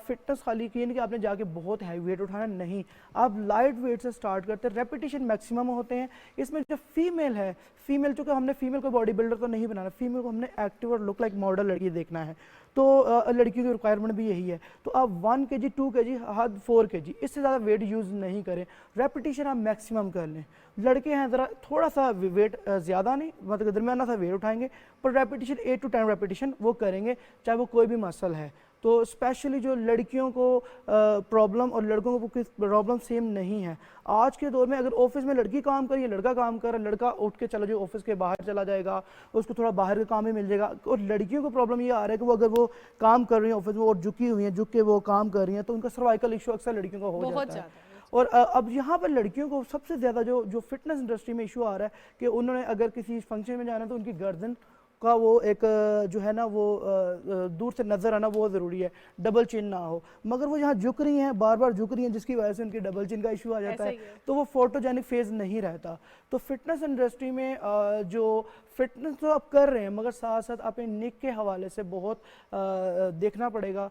فٹنس خالی کی نہیں کہ آپ نے جا کے بہت ہیوی ویٹ اٹھانا نہیں, آپ لائٹ ویٹ سے سٹارٹ کرتے ہیں, ریپیٹیشن میکسیمم ہوتے ہیں. اس میں جو فیمیل ہے, فیمیل چونکہ ہم نے فیمیل کو باڈی بلڈر تو نہیں بنانا, فیمیل کو ہم نے ایکٹیو اور لک لائک ماڈل لڑکی دیکھنا ہے, تو لڑکیوں کی ریکوائرمنٹ بھی یہی ہے. تو آپ 1 kg 2 kg حد 4 kg اس سے زیادہ ویٹ یوز نہیں کریں, ریپیٹیشن آپ میکسیمم کر لیں. لڑکے ہیں ذرا تھوڑا سا ویٹ زیادہ نہیں مطلب درمیانہ سا ویٹ اٹھائیں گے, پر ریپیٹیشن 8 to 10 ریپیٹیشن وہ کریں گے چاہے وہ کوئی بھی مسل ہے. تو اسپیشلی جو لڑکیوں کو پرابلم اور لڑکوں کو پرابلم سیم نہیں ہے. آج کے دور میں اگر آفس میں لڑکی کام کر رہی ہے, لڑکا کام کر رہا ہے, لڑکا اٹھ کے چلا جائے آفس کے باہر چلا جائے گا, اس کو تھوڑا باہر کا کام بھی مل جائے گا. اور لڑکیوں کو پرابلم یہ آ رہا ہے کہ وہ اگر وہ کام کر رہی ہیں آفس میں اور جھکی ہوئی ہیں, جھک کے وہ کام کر رہی ہیں, تو ان کا سروائیکل ایشو اکثر لڑکیوں کا ہو جاتا ہے. اور اب یہاں پر لڑکیوں کو سب سے زیادہ جو فٹنس انڈسٹری میں ایشو آ رہا ہے کہ انہوں نے اگر کسی فنکشن میں جانا ہے تو ان کی گردن کا وہ ایک جو ہے نا وہ دور سے نظر آنا وہ ضروری ہے, ڈبل چن نہ ہو, مگر وہ یہاں جھک رہی ہیں, بار بار جھک رہی ہیں, جس کی وجہ سے ان کی ڈبل چن کا ایشو آ جاتا ہے, تو وہ فوٹوجینک فیز نہیں رہتا. تو فٹنس انڈسٹری میں جو فٹنس تو آپ کر رہے ہیں مگر ساتھ ساتھ اپنے نک کے حوالے سے بہت دیکھنا پڑے گا,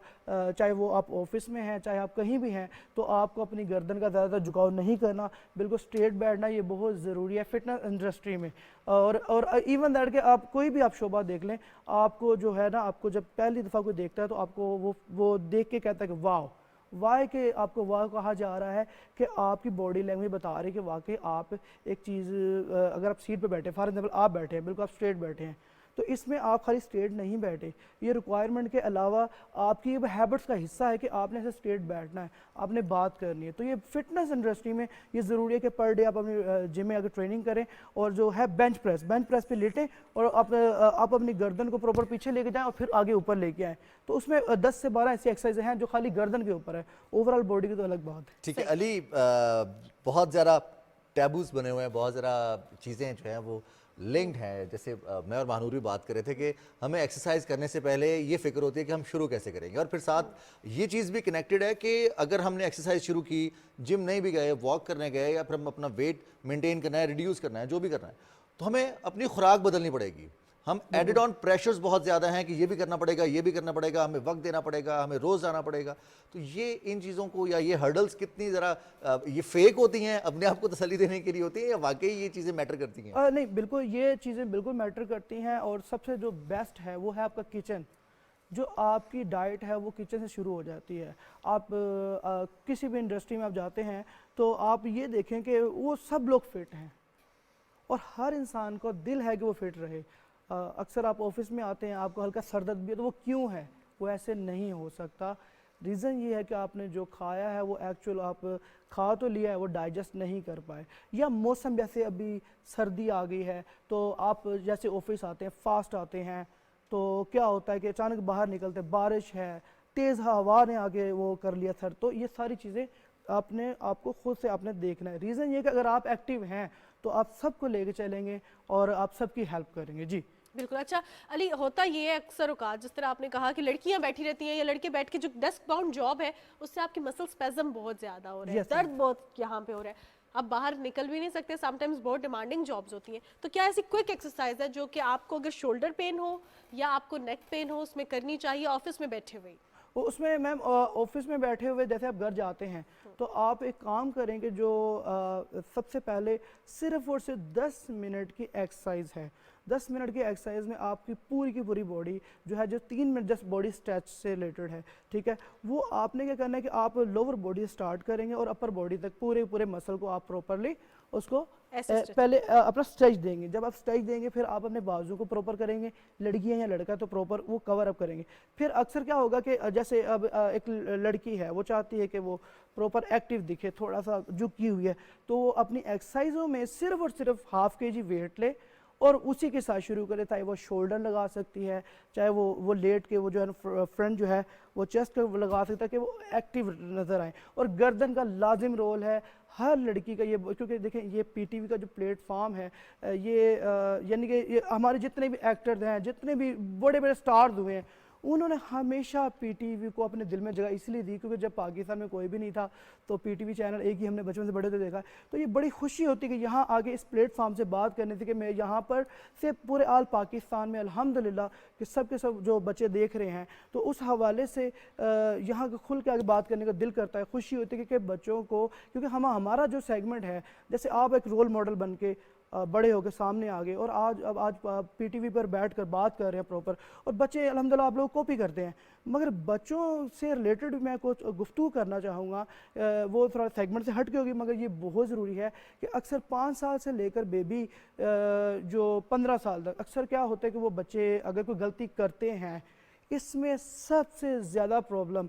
چاہے وہ آپ آفس میں ہیں چاہے آپ کہیں بھی ہیں, تو آپ کو اپنی گردن کا زیادہ جھکاؤ نہیں کرنا, بالکل اسٹریٹ بیٹھنا, یہ بہت ضروری ہے فٹنس انڈسٹری میں. اور ایون دیٹ کہ آپ کوئی بھی آپ شعبہ دیکھ لیں, آپ کو جو ہے نا آپ کو جب پہلی دفعہ کوئی دیکھتا ہے تو آپ کو وہ دیکھ کے کہتا ہے کہ واو, وائی کہ آپ کو واو کہا جا رہا ہے کہ آپ کی باڈی لینگویج بتا رہی ہے کہ واقعی آپ ایک چیز, اگر آپ سیٹ پہ بیٹھے فار ایگزامپل آپ بیٹھے ہیں بالکل آپ اسٹریٹ بیٹھے ہیں, تو اس میں آپ خالی اسٹریٹ نہیں بیٹھے, یہ ریکوائرمنٹ کے علاوہ آپ کی ہیبٹس کا حصہ ہے کہ آپ نے ایسے اسٹریٹ بیٹھنا ہے, آپ نے بات کرنی ہے. تو یہ فٹنس انڈسٹری میں یہ ضروری ہے کہ پر ڈے آپ اپنی جم میں اگر ٹریننگ کریں اور جو ہے بینچ پریس پہ لیٹیں اور آپ اپنی گردن کو پراپر پیچھے لے کے جائیں اور پھر آگے اوپر لے کے آئیں. تو اس میں 10 سے 12 ایسی ایکسرسائز ہیں جو خالی گردن کے اوپر ہے, اوورآل باڈی کی تو الگ بات ہے. ٹھیک ہے علی, بہت زیادہ ٹیبوز بنے ہوئے ہیں, بہت زیادہ چیزیں جو ہیں وہ لنکڈ ہیں. جیسے میں اور مہنور بھی بات کر رہے تھے کہ ہمیں ایکسرسائز کرنے سے پہلے یہ فکر ہوتی ہے کہ ہم شروع کیسے کریں گے, اور پھر ساتھ یہ چیز بھی کنیکٹڈ ہے کہ اگر ہم نے ایکسرسائز شروع کی, جم نہیں بھی گئے, واک کرنے گئے, یا پھر ہم اپنا ویٹ مینٹین کرنا ہے, ریڈیوس کرنا ہے, جو بھی کرنا ہے, تو ہمیں اپنی خوراک بدلنی پڑے گی. ہم ایڈڈ آن پریشرز بہت زیادہ ہیں کہ یہ بھی کرنا پڑے گا, یہ بھی کرنا پڑے گا, ہمیں وقت دینا پڑے گا, ہمیں روز جانا پڑے گا. تو یہ ان چیزوں کو یا یہ ہرڈلز کتنی ذرا یہ فیک ہوتی ہیں, اپنے آپ کو تسلی دینے کے لیے ہوتی ہیں, یا واقعی یہ چیزیں میٹر کرتی ہیں؟ نہیں بالکل, یہ چیزیں بالکل میٹر کرتی ہیں. اور سب سے جو بیسٹ ہے وہ ہے آپ کا کچن. جو آپ کی ڈائٹ ہے وہ کچن سے شروع ہو جاتی ہے. آپ کسی بھی انڈسٹری میں آپ جاتے ہیں تو آپ یہ دیکھیں کہ وہ سب لوگ فٹ ہیں اور ہر انسان کو دل ہے کہ وہ فٹ رہے. اکثر آپ آفس میں آتے ہیں, آپ کو ہلکا سر درد بھی ہے, تو وہ کیوں ہے؟ وہ ایسے نہیں ہو سکتا. ریزن یہ ہے کہ آپ نے جو کھایا ہے وہ ایکچوئل آپ کھا تو لیا ہے, وہ ڈائجسٹ نہیں کر پائے, یا موسم جیسے ابھی سردی آ گئی ہے تو آپ جیسے آفس آتے ہیں, فاسٹ آتے ہیں, تو کیا ہوتا ہے کہ اچانک باہر نکلتے, بارش ہے, تیز ہوا نے آگے وہ کر لیا سر. تو یہ ساری چیزیں آپ کو خود سے آپ نے دیکھنا ہے. ریزن یہ کہ اگر آپ ایکٹیو ہیں تو آپ سب کو لے کے چلیں گے اور آپ سب کی ہیلپ کریں گے. جی بالکل. اچھا علی, ہوتا یہ ہے اکثر اوقات جس طرح آپ نے کہا کہ لڑکیاں بیٹھی رہتی ہیں یا لڑکے بیٹھ کے, جو ڈیسک باؤنڈ جاب ہے اس سے آپ کی مسل اسپیزم بہت زیادہ ہو رہا ہے, درد بہت یہاں پہ ہو رہا ہے, آپ باہر نکل بھی نہیں سکتے, سم ٹائمز بہت ڈیمانڈنگ جابز ہوتی ہیں. تو کیا ایسی کوئک ایکسرسائز ہے جو کہ آپ کو اگر شولڈر پین ہو یا آپ کو نیک پین ہو اس میں کرنی چاہیے آفس میں بیٹھے ہوئے؟ اس میں میم آفس میں بیٹھے ہوئے جیسے آپ گھر جاتے ہیں تو آپ ایک کام کریں کہ جو سب سے پہلے صرف اور صرف 10 منٹ کی ایکسرسائز ہے. 10 منٹ کی ایکسرسائز میں آپ کی پوری باڈی جو ہے جو 3 منٹ جسٹ باڈی اسٹریچ سے ریلیٹڈ ہے, ٹھیک ہے, وہ آپ نے کیا کرنا ہے کہ آپ لوور باڈی سٹارٹ کریں گے اور اپر باڈی تک پورے مسل کو آپ پراپرلی اس کو پہلے اپنا اسٹریچ دیں گے. جب آپ اسٹریچ دیں گے پھر آپ اپنے بازو کو پراپر کریں گے, لڑکی ہے یا لڑکا تو پراپر وہ کور اپ کریں گے. پھر اکثر کیا ہوگا کہ جیسے اب ایک لڑکی ہے وہ چاہتی ہے کہ وہ پراپر ایکٹیو دکھے, تھوڑا سا جھکی ہوئی ہے, تو وہ اپنی ایکسرسائزوں میں صرف اور صرف ½ kg ویٹ لے اور اسی کے ساتھ شروع کرے, چاہے وہ شولڈر لگا سکتی ہے, چاہے وہ لیٹ کے وہ جو ہے فرنٹ جو ہے وہ چیسٹ کو لگا سکتا ہے کہ وہ ایکٹیو نظر آئیں. اور گردن کا لازم رول ہے ہر لڑکی کا, یہ کیونکہ دیکھیں یہ پی ٹی وی کا جو پلیٹ فارم ہے یہ یعنی کہ یہ ہمارے جتنے بھی ایکٹرز ہیں, جتنے بھی بڑے سٹارز ہوئے ہیں, انہوں نے ہمیشہ پی ٹی وی کو اپنے دل میں جگہ اس لیے دی کیونکہ جب پاکستان میں کوئی بھی نہیں تھا تو پی ٹی وی چینل ایک ہی ہم نے بچپن سے بڑے ہوتے دیکھا. تو یہ بڑی خوشی ہوتی ہے کہ یہاں آگے اس پلیٹ فارم سے بات کرنے تھی کہ میں یہاں پر سے پورے آل پاکستان میں الحمدللہ کہ سب کے سب جو بچے دیکھ رہے ہیں, تو اس حوالے سے یہاں کھل کے آگے بات کرنے کا دل کرتا ہے. خوشی ہوتی ہے کہ بچوں کو, کیونکہ ہمارا جو سیگمنٹ ہے, جیسے آپ ایک رول ماڈل بن کے بڑے ہو کے سامنے آگے اور آج پی ٹی وی پر بیٹھ کر بات کر رہے ہیں پراپر, اور بچے الحمدللہ آپ لوگ کاپی کرتے ہیں. مگر بچوں سے ریلیٹڈ میں کچھ گفتگو کرنا چاہوں گا, وہ تھوڑا سیگمنٹ سے ہٹ کے ہوگی مگر یہ بہت ضروری ہے کہ اکثر 5 سال سے لے کر بیبی جو 15 سال تک اکثر کیا ہوتا ہے کہ وہ بچے اگر کوئی غلطی کرتے ہیں, اس میں سب سے زیادہ پرابلم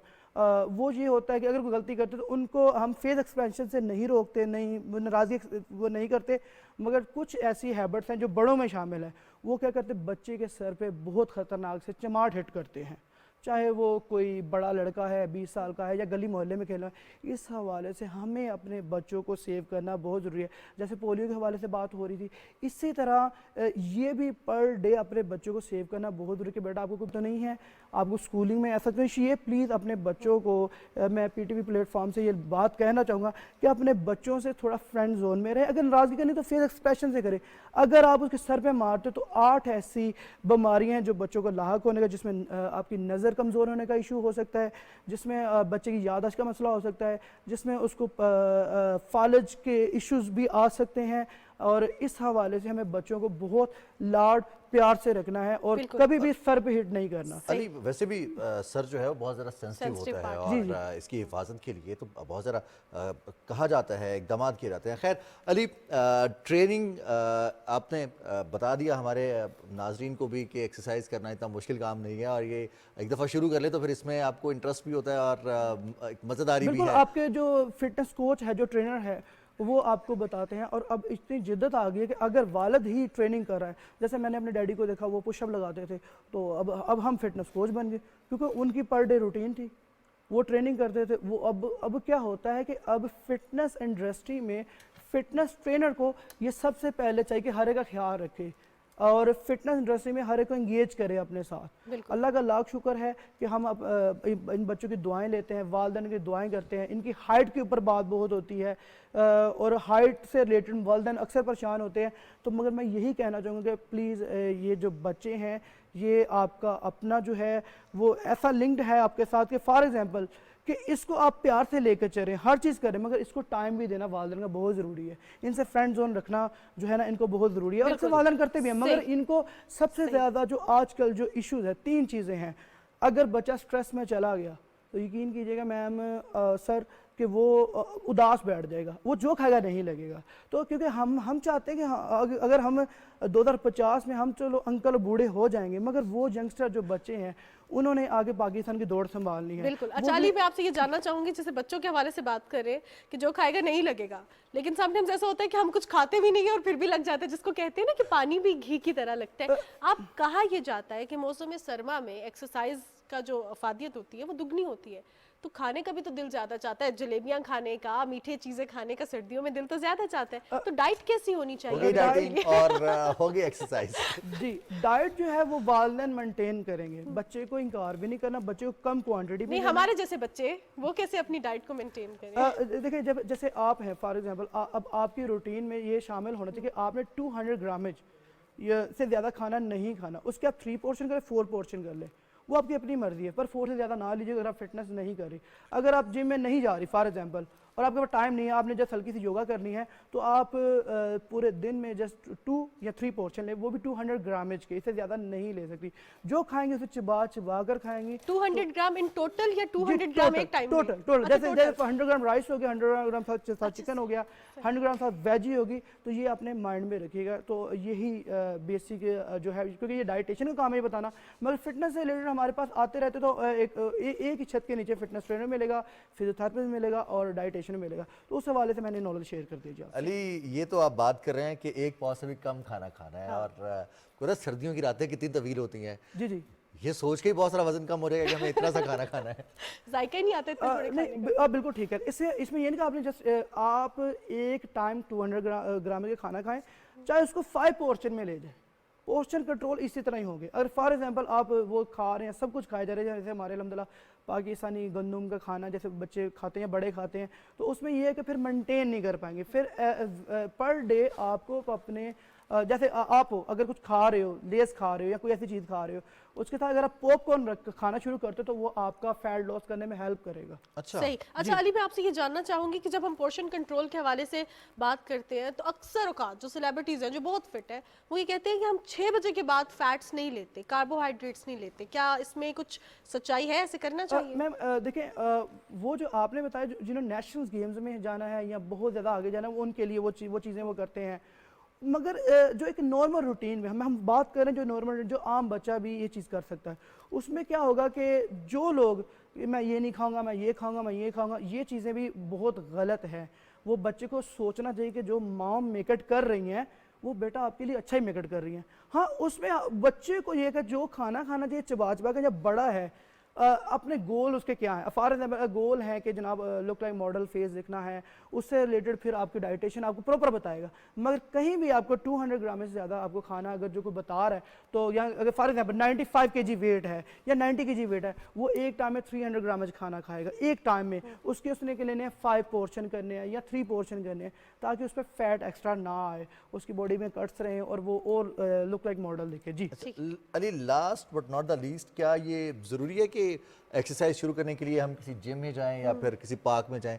وہ یہ ہوتا ہے کہ اگر کوئی غلطی کرتے تو ان کو ہم فیس ایکسپریشن سے نہیں روکتے, نہیں ناراضگی وہ نہیں کرتے, مگر کچھ ایسی ہیبٹس ہیں جو بڑوں میں شامل ہیں. وہ کیا کرتے بچے کے سر پہ بہت خطرناک سے چماٹ ہٹ کرتے ہیں, چاہے وہ کوئی بڑا لڑکا ہے 20 سال کا ہے یا گلی محلے میں کھیل رہا ہے. اس حوالے سے ہمیں اپنے بچوں کو سیو کرنا بہت ضروری ہے. جیسے پولیو کے حوالے سے بات ہو رہی تھی, اسی طرح یہ بھی پر ڈے اپنے بچوں کو سیو کرنا بہت ضروری ہے کہ بیٹا آپ کو کچھ تو نہیں ہے, آپ کو اسکولنگ میں ایسا تو نہیں, پلیز اپنے بچوں کو میں P T V plate form سے یہ بات کہنا چاہوں گا کہ اپنے بچوں سے تھوڑا فرینڈ زون میں رہے. اگر ناراضگی کرنی تو فیس ایکسپریشن سے کرے. اگر آپ اس کے سر پہ مارتے تو 8 ایسی بیماریاں ہیں جو بچوں کو لاحق ہونے کا, جس میں آپ کی نظر کمزور ہونے کا ایشو ہو سکتا ہے, جس میں بچے کی یادداشت کا مسئلہ ہو سکتا ہے, جس میں اس کو فالج کے ایشوز بھی آ سکتے ہیں. اور اس حوالے سے ہمیں بچوں کو بہت لاڈ پیار سے رکھنا ہے اور کبھی بھی سر پہ ہٹ نہیں کرنا. علی ویسے بھی سر جو ہے وہ بہت زیادہ سینسٹیو ہوتا ہے اور اس کی حفاظت کے لیے تو بہت زیادہ کہا جاتا ہے, اقدامات کیے جاتے ہیں. خیر علی, ٹریننگ آپ نے بتا دیا ہمارے ناظرین کو بھی کہ ایکسرسائز کرنا اتنا مشکل کام نہیں ہے, اور یہ ایک دفعہ شروع کر لے تو پھر اس میں آپ کو انٹرسٹ بھی ہوتا ہے اور مزیداری بھی ہے. بالکل, آپ کے جو فٹنس کوچ ہے, جو ٹرینر ہے, وہ آپ کو بتاتے ہیں. اور اب اتنی جدت آ گئی ہے کہ اگر والد ہی ٹریننگ کر رہا ہے, جیسے میں نے اپنے ڈیڈی کو دیکھا وہ پش اپ لگاتے تھے, تو اب ہم فٹنس کوچ بن گئے کیونکہ ان کی پر ڈے روٹین تھی, وہ ٹریننگ کرتے تھے. وہ اب کیا ہوتا ہے کہ اب فٹنس انڈسٹری میں فٹنس ٹرینر کو یہ سب سے پہلے چاہیے کہ ہر ایک کا خیال رکھے اور فٹنس انڈسٹری میں ہر ایک کو انگیج کرے اپنے ساتھ. اللہ کا لاکھ شکر ہے کہ ہم ان بچوں کی دعائیں لیتے ہیں, والدین کی دعائیں کرتے ہیں. ان کی ہائٹ کے اوپر بات بہت ہوتی ہے اور ہائٹ سے ریلیٹڈ والدین اکثر پریشان ہوتے ہیں. تو مگر میں یہی کہنا چاہوں گا کہ پلیز یہ جو بچے ہیں یہ آپ کا اپنا جو ہے وہ ایسا لنکڈ ہے آپ کے ساتھ کہ فار ایگزامپل کہ اس کو آپ پیار سے لے کر چلیں, ہر چیز کریں, مگر اس کو ٹائم بھی دینا والدین کا بہت ضروری ہے. ان سے فرینڈ زون رکھنا جو ہے نا ان کو بہت ضروری ہے, اور اکثر والدین کرتے بھی ہیں, مگر ان کو سب سے زیادہ جو آج کل جو ایشوز ہے 3 چیزیں ہیں. اگر بچہ سٹریس میں چلا گیا تو یقین کیجئے گا میم سر کہ وہ اداس بیٹھ جائے گا, وہ جو کھائے گا نہیں لگے گا. تو کیونکہ ہم چاہتے ہیں کہ اگر ہم 2050 میں ہم چلو انکل بوڑھے ہو جائیں گے, مگر وہ ینگسٹر جو بچے ہیں انہوں نے آگے پاکستان کی دوڑ سنبھالنی ہے. بالکل. اچھا علی, میں آپ سے یہ جاننا چاہوں گی جیسے بچوں کے حوالے سے بات کریں کہ جو کھائے گا نہیں لگے گا, لیکن سم ٹائمز ایسا ہوتا ہے کہ ہم کچھ کھاتے بھی نہیں ہیں اور پھر بھی لگ جاتے ہیں, جس کو کہتے ہیں نا کہ پانی بھی گھی کی طرح لگتا ہے. آپ کہا یہ جاتا ہے کہ موسم سرما میں ایکسرسائز کا جو افادیت ہوتی ہے وہ دگنی ہوتی ہے, تو کھانے کا بھی تو دل زیادہ چاہتا ہے, جلیبیاں کھانے کا, میٹھے چیزیں کھانے کا سردیوں میں دل تو زیادہ چاہتا ہے. تو ڈائٹ کیسی ہونی چاہیے اور ہوگی ایکسرسائز؟ جی, ڈائٹ جو ہے وہ والدین مینٹین کریں گے, بچے کو انکار بھی نہیں کرنا, بچے کو کم کوانٹٹی بھی نہیں. ہمارے جیسے بچے وہ کیسے اپنی ڈائٹ کو مینٹین کریں؟ دیکھیں جیسے آپ ہیں فار ایگزامپل, اب آپ کی روٹین میں یہ شامل ہونا چاہیے کہ آپ نے 200 گرامج سے زیادہ کھانا نہیں کھانا. اس کے آپ 3 پورشن کریں, 4 پورشن کر لیں, وہ آپ کی اپنی مرضی ہے, پر 4 سے زیادہ نہ لیجیے اگر آپ فٹنس نہیں کر رہی. اگر آپ جم میں نہیں جا رہی فار ایگزامپل اور آپ کے پاس ٹائم نہیں ہے, آپ نے جسٹ ہلکی سی یوگا کرنی ہے, تو آپ پورے دن میں جسٹ 2 یا 3 پورشن لیں, وہ بھی 200 گرامج کے, اس سے زیادہ نہیں لے سکتی. جو کھائیں گے اسے چبا کر کھائیں گی. 200 گرام ان ٹوٹل یا 200 گرام ایک ٹائم میں؟ ٹوٹل جیسے 100 گرام رائس ہو گیا, 100 گرام ساتھ چکن ہو گیا, 100 گرام ساتھ ویجی ہوگی, تو یہ اپنے مائنڈ میں رکھیے گا. تو یہی بیسک جو ہے, کیونکہ یہ ڈائٹیشن کا کام ہے بتانا, مگر فٹنس سے ریلیٹڈ ہمارے پاس آتے رہتے, تو ایک ہی چھت کے نیچے فٹنس ٹرینر ملے گا, فزیوتھراپسٹ ملے گا اور ڈائٹیشن ملے گا. تو اس حوالے سے میں نے نالج شیئر کر دیا. علی, یہ تو آپ بات کر رہے ہیں کہ ایک پاؤ سے بھی کم کھانا کھانا ہے, اور سردیوں کی راتیں کتنی طویل ہوتی ہیں, جی یہ سوچ کے ہی بہت سارا وزن کم ہو رہا ہے کہ ہمیں اتنا سا کھانا کھانا ہے. ذائقہ نہیں آتا اتنا تھوڑے کھانے کا. بالکل ٹھیک ہے. اس میں یہ نہیں کہ آپ نے جسٹ آپ ایک ٹائم 200 گرام کے کھانا کھائیں, چاہے اس کو 5 پورشن میں لے جائیں, پورشن کنٹرول اسی طرح ہی ہوں گے. اگر فار ایگزامپل آپ وہ کھا رہے ہیں, سب کچھ کھائے جا رہے ہیں, جیسے ہمارے الحمدللہ پاکستانی گندم کا کھانا جیسے بچے کھاتے ہیں, بڑے کھاتے ہیں, تو اس میں یہ ہے کہ پھر مینٹین نہیں کر پائیں گے. پھر پر ڈے آپ کو اپنے جیسے آپ ہو, اگر کچھ کھا رہے ہو, لیز کھا رہے ہو یا کوئی ایسی چیز کھا رہے ہو, اس کے ساتھ اگر آپ پاپ کارن کھانا شروع کرتے ہو تو وہ آپ کا فیٹ لاس کرنے میں ہیلپ کرے گا. صحیح. اچھا علی, میں آپ سے یہ جاننا چاہوں گی کہ جب ہم پورشن کنٹرول کے حوالے سے بات کرتے ہیں, تو اکثر اوقات جو سیلیبریٹیز ہیں جو بہت فٹ ہیں, وہ یہ کہتے ہیں کہ ہم 6 بجے کے بعد فیٹس نہیں لیتے, کاربوہائیڈریٹس نہیں لیتے. کیا اس میں کچھ سچائی ہے, ایسے کرنا چاہیے؟ میم دیکھیں, وہ جو آپ نے بتایا, جنہوں نے نیشنل گیمز میں جانا ہے یا بہت زیادہ آگے جانا ہے, ان کے لیے وہ چیزیں وہ کرتے ہیں. مگر جو ایک نارمل روٹین میں ہم بات کر رہے ہیں, جو نارمل جو عام بچہ بھی یہ چیز کر سکتا ہے, اس میں کیا ہوگا کہ جو لوگ میں یہ نہیں کھاؤں گا, میں یہ کھاؤں گا, میں یہ کھاؤں گا, یہ چیزیں بھی بہت غلط ہے. وہ بچے کو سوچنا چاہیے کہ جو مام میکٹ کر رہی ہیں وہ بیٹا آپ کے لیے اچھا ہی میکٹ کر رہی ہیں. ہاں, اس میں بچے کو یہ کہ جو کھانا چاہیے چبا کے, جب بڑا ہے اپنے گول اس کے کیا ہیں. فار ایگزامپل گول ہے کہ جناب لک لائک ماڈل فیس دکھنا ہے, اس سے ریلیٹڈ پھر آپ کی ڈائٹیشن آپ کو پراپر بتائے گا. مگر کہیں بھی آپ کو 200 گرام سے زیادہ آپ کو کھانا اگر جو کوئی بتا رہا ہے, تو یا اگر فار ایگزامپل 95 kg ویٹ ہے یا 90 kg ویٹ ہے, وہ ایک ٹائم میں 300 گرام کھانا کھائے گا ایک ٹائم میں. اس کے لیے 5 پورشن کرنے ہیں یا 3 پورشن کرنے ہیں, تاکہ اس پہ فیٹ ایکسٹرا نہ آئے, اس کی باڈی میں کٹس رہیں اور وہ اور لک لائک ماڈل دکھے. جی Ali, last but not the least, کیا یہ ضروری ہے کہ ایکسرسائز شروع کرنے کے لیے ہم کسی جم میں جائیں یا پھر کسی پارک میں جائیں؟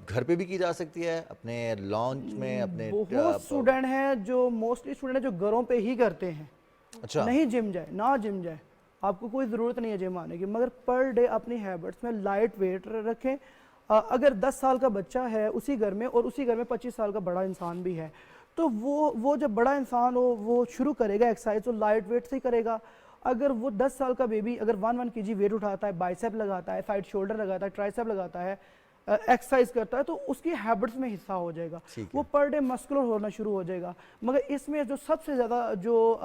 گھر پہ بھی کی جا سکتی ہے, اپنے لانچ میں, اپنے بہت اسٹوڈنٹ ہیں جو موسٹلی اسٹوڈنٹ ہیں جو گھروں پہ ہی کرتے ہیں. اچھا, نہیں جم جائے, نہ جم جائے, آپ کو کوئی ضرورت نہیں ہے جم آنے کی, مگر پر ڈے اپنی ہیبٹس میں لائٹ ویٹ رکھیں. اگر 10 سال کا بچہ ہے اسی گھر میں, اور اسی گھر میں 25 سال کا بڑا انسان بھی ہے, تو وہ جب بڑا انسان ہو وہ شروع کرے گا ایکسرسائز تو لائٹ ویٹ سے ہی کرے گا. اگر وہ 10 سال کا بیبی اگر 1 kg ویٹ اٹھاتا ہے, بائیسیپ لگاتا ہے, سائڈ شولڈر لگاتا ہے, ٹرائسیپ لگاتا ہے, ایکسرسائز کرتا ہے, تو اس کی ہیبٹس میں حصہ ہو جائے گا, وہ پر ڈے مسکولر ہونا شروع ہو جائے گا. مگر اس میں جو سب سے زیادہ جو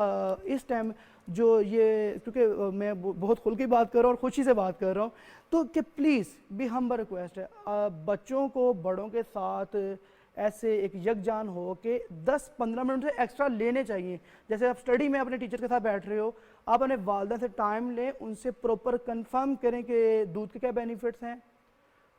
اس ٹائم جو یہ, کیونکہ میں بہت کھل کے بات کر رہا ہوں اور خوشی سے بات کر رہا ہوں, تو کہ پلیز بھی ہمبل ریکویسٹ ہے, بچوں کو بڑوں کے ساتھ ایسے ایک یکجان ہو کہ 10-15 منٹ سے ایکسٹرا لینے چاہیے. جیسے آپ اسٹڈی میں اپنے ٹیچر کے ساتھ بیٹھ رہے ہو, آپ اپنے والدہ سے ٹائم لیں, ان سے پراپر کنفرم کریں کہ دودھ کے کیا بینیفٹس ہیں,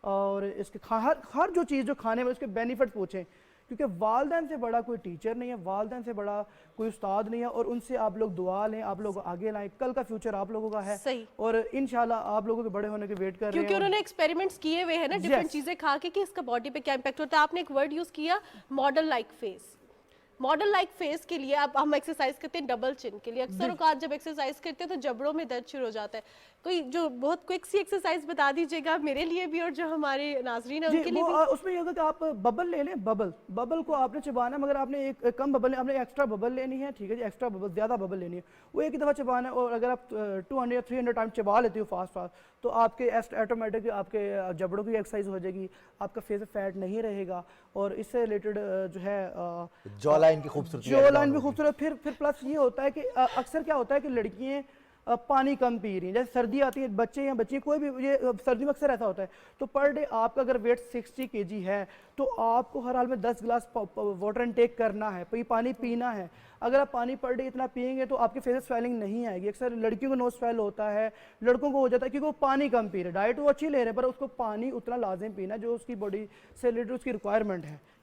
اور اس کے ہر جو چیز جو کھانے میں اس کے بینیفٹ پوچھیں, کیونکہ والدین سے بڑا کوئی ٹیچر نہیں ہے, والدین سے بڑا کوئی استاد نہیں ہے, اور ان سے آپ لوگ دعا لیں, آپ لوگ آگے لائیں. کل کا فیوچر آپ لوگوں کا ہے, اور انشاءاللہ آپ لوگوں کے بڑے ہونے کے ویٹ کر رہے ہیں, کیونکہ انہوں نے ایکسپیریمنٹس کیے ہوئے ہیں نا ڈیفرنٹ چیزیں کھا کے کہ اس کا باڈی پہ کیا امپیکٹ ہوتا ہے. آپ نے ایک ورڈ یوز کیا model like face. Model like face کے لیے اب ہم ایکسرسائز کرتے ہیں ڈبل چن کے لیے. اکثر اوقات جب ایکسرسائز کرتے ہیں تو جبڑوں میں درد شروع ہو جاتا ہے. کوئی جو بہت کوئک سی ایکسرسائز بتا دیجیے گا میرے لیے بھی اور جو ہمارے ناظرین ہیں ان کے لیے بھی. اس میں یہ ہوگا کہ آپ ببل لے لیں, ببل کو آپ نے چبانا ہے, مگر آپ نے ایک کم ببل آپ نے ایکسٹرا ببل لینی ہے, ٹھیک ہے جی, ایکسٹرا ببل زیادہ ببل لینی ہے, وہ ایک ہی دفعہ چبانا ہے. اور اگر آپ 200 یا 300 ٹائم چبا لیتے ہو فاسٹ, تو آپ کے آٹومیٹک آپ کے جبڑوں کی ایکسرسائز ہو جائے گی, آپ کا فیس فیٹ نہیں رہے گا, اور اس سے ریلیٹڈ جو ہے جو لائن کی خوبصورتی, جو لائن بھی خوبصورت. پھر پلس یہ ہوتا ہے کہ اکثر کیا ہوتا ہے کہ لڑکیاں پانی کم پی رہی ہیں, جیسے سردی آتی ہے, بچے یا بچی کوئی بھی, یہ سردی میں اکثر ایسا ہوتا ہے, تو پر ڈے آپ کا اگر ویٹ 60 kg ہے تو آپ کو ہر حال میں 10 گلاس واٹر انٹیک کرنا ہے, پانی پینا ہے. اگر آپ پانی پر ڈے اتنا پئیں گے تو آپ کے فیس سویلنگ نہیں آئے گی. اکثر لڑکیوں کو نوز سویل ہوتا ہے, لڑکوں کو ہو جاتا ہے کیونکہ وہ پانی کم پی رہے, ڈائٹ وہ اچھی لے رہے ہیں, پر اس کو پانی اتنا لازم پینا جو اس کی باڈی سے ریلیٹڈ اس کی ریکوائرمنٹ ہے.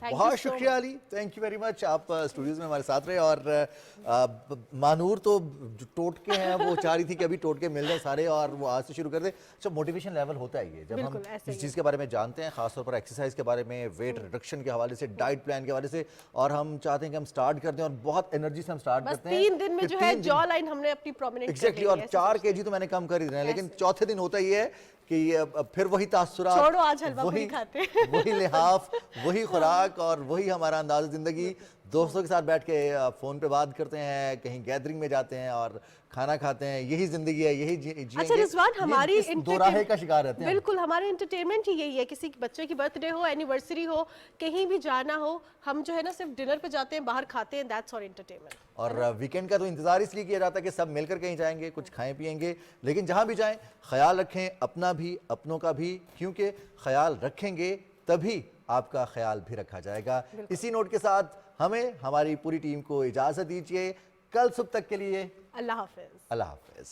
Thank you بہت so شکریہ علی، تھینک یو ویری مچ، آپ اسٹوڈیوز میں ہمارے ساتھ رہے. اور مانور تو جو ٹوٹکے ہیں وہ چاہ رہی تھی کہ ابھی ٹوٹکے مل جائیں سارے اور وہ آج سے شروع کر دیں. اچھا، موٹیویشن لیول ہوتا ہے یہ جب ہم اس چیز کے بارے میں جانتے ہیں، خاص طور پر ایکسرسائز کے بارے میں، ویٹ ریڈکشن کے حوالے سے، ڈائٹ پلان کے حوالے سے، اور ہم چاہتے ہیں کہ ہم سٹارٹ کر دیں اور بہت انرجی سے ہم سٹارٹ کرتے ہیں. 3 دن میں جو ہے جو لائن ہم نے اپنی پرومیننٹ ایگزیکٹلی، اور 4 kg تو میں نے کم کر ہی دینا ہے، لیکن چوتھے دن ہوتا یہ ہے کہ پھر وہی تاثرات، چھوڑو آج حلوہ پوری کھاتے ہیں، وہی لحاف، وہی خوراک اور وہی ہمارا انداز زندگی. دوستوں کے ساتھ بیٹھ کے فون پہ بات کرتے ہیں، کہیں گیدرنگ میں جاتے ہیں اور کھانا کھاتے ہیں، یہی زندگی ہے، یہی جیئیں گے. اچھا رضوان، ہماری دو راہے کا شکار رہتے ہیں. بالکل، ہمارا انٹرٹینمنٹ ہی یہی ہے. کسی بچے کی برتھ ڈے ہو، اینیورسری ہو، کہیں بھی جانا ہو، ہم جو ہے نا صرف ڈنر پہ جاتے ہیں، باہر کھاتے ہیں، دیٹس اور انٹرٹینمنٹ. اور ویکینڈ کا تو انتظار اس لیے کیا جاتا ہے کہ سب مل کر کہیں جائیں گے، کچھ کھائیں پیئیں گے. لیکن جہاں بھی جائیں خیال رکھیں اپنا بھی، اپنوں کا بھی، کیونکہ خیال رکھیں گے تبھی آپ کا خیال بھی رکھا جائے گا. اسی نوٹ کے ساتھ ہمیں، ہماری پوری ٹیم کو اجازت دیجیے. کل صبح تک کے لیے اللہ حافظ. اللہ حافظ.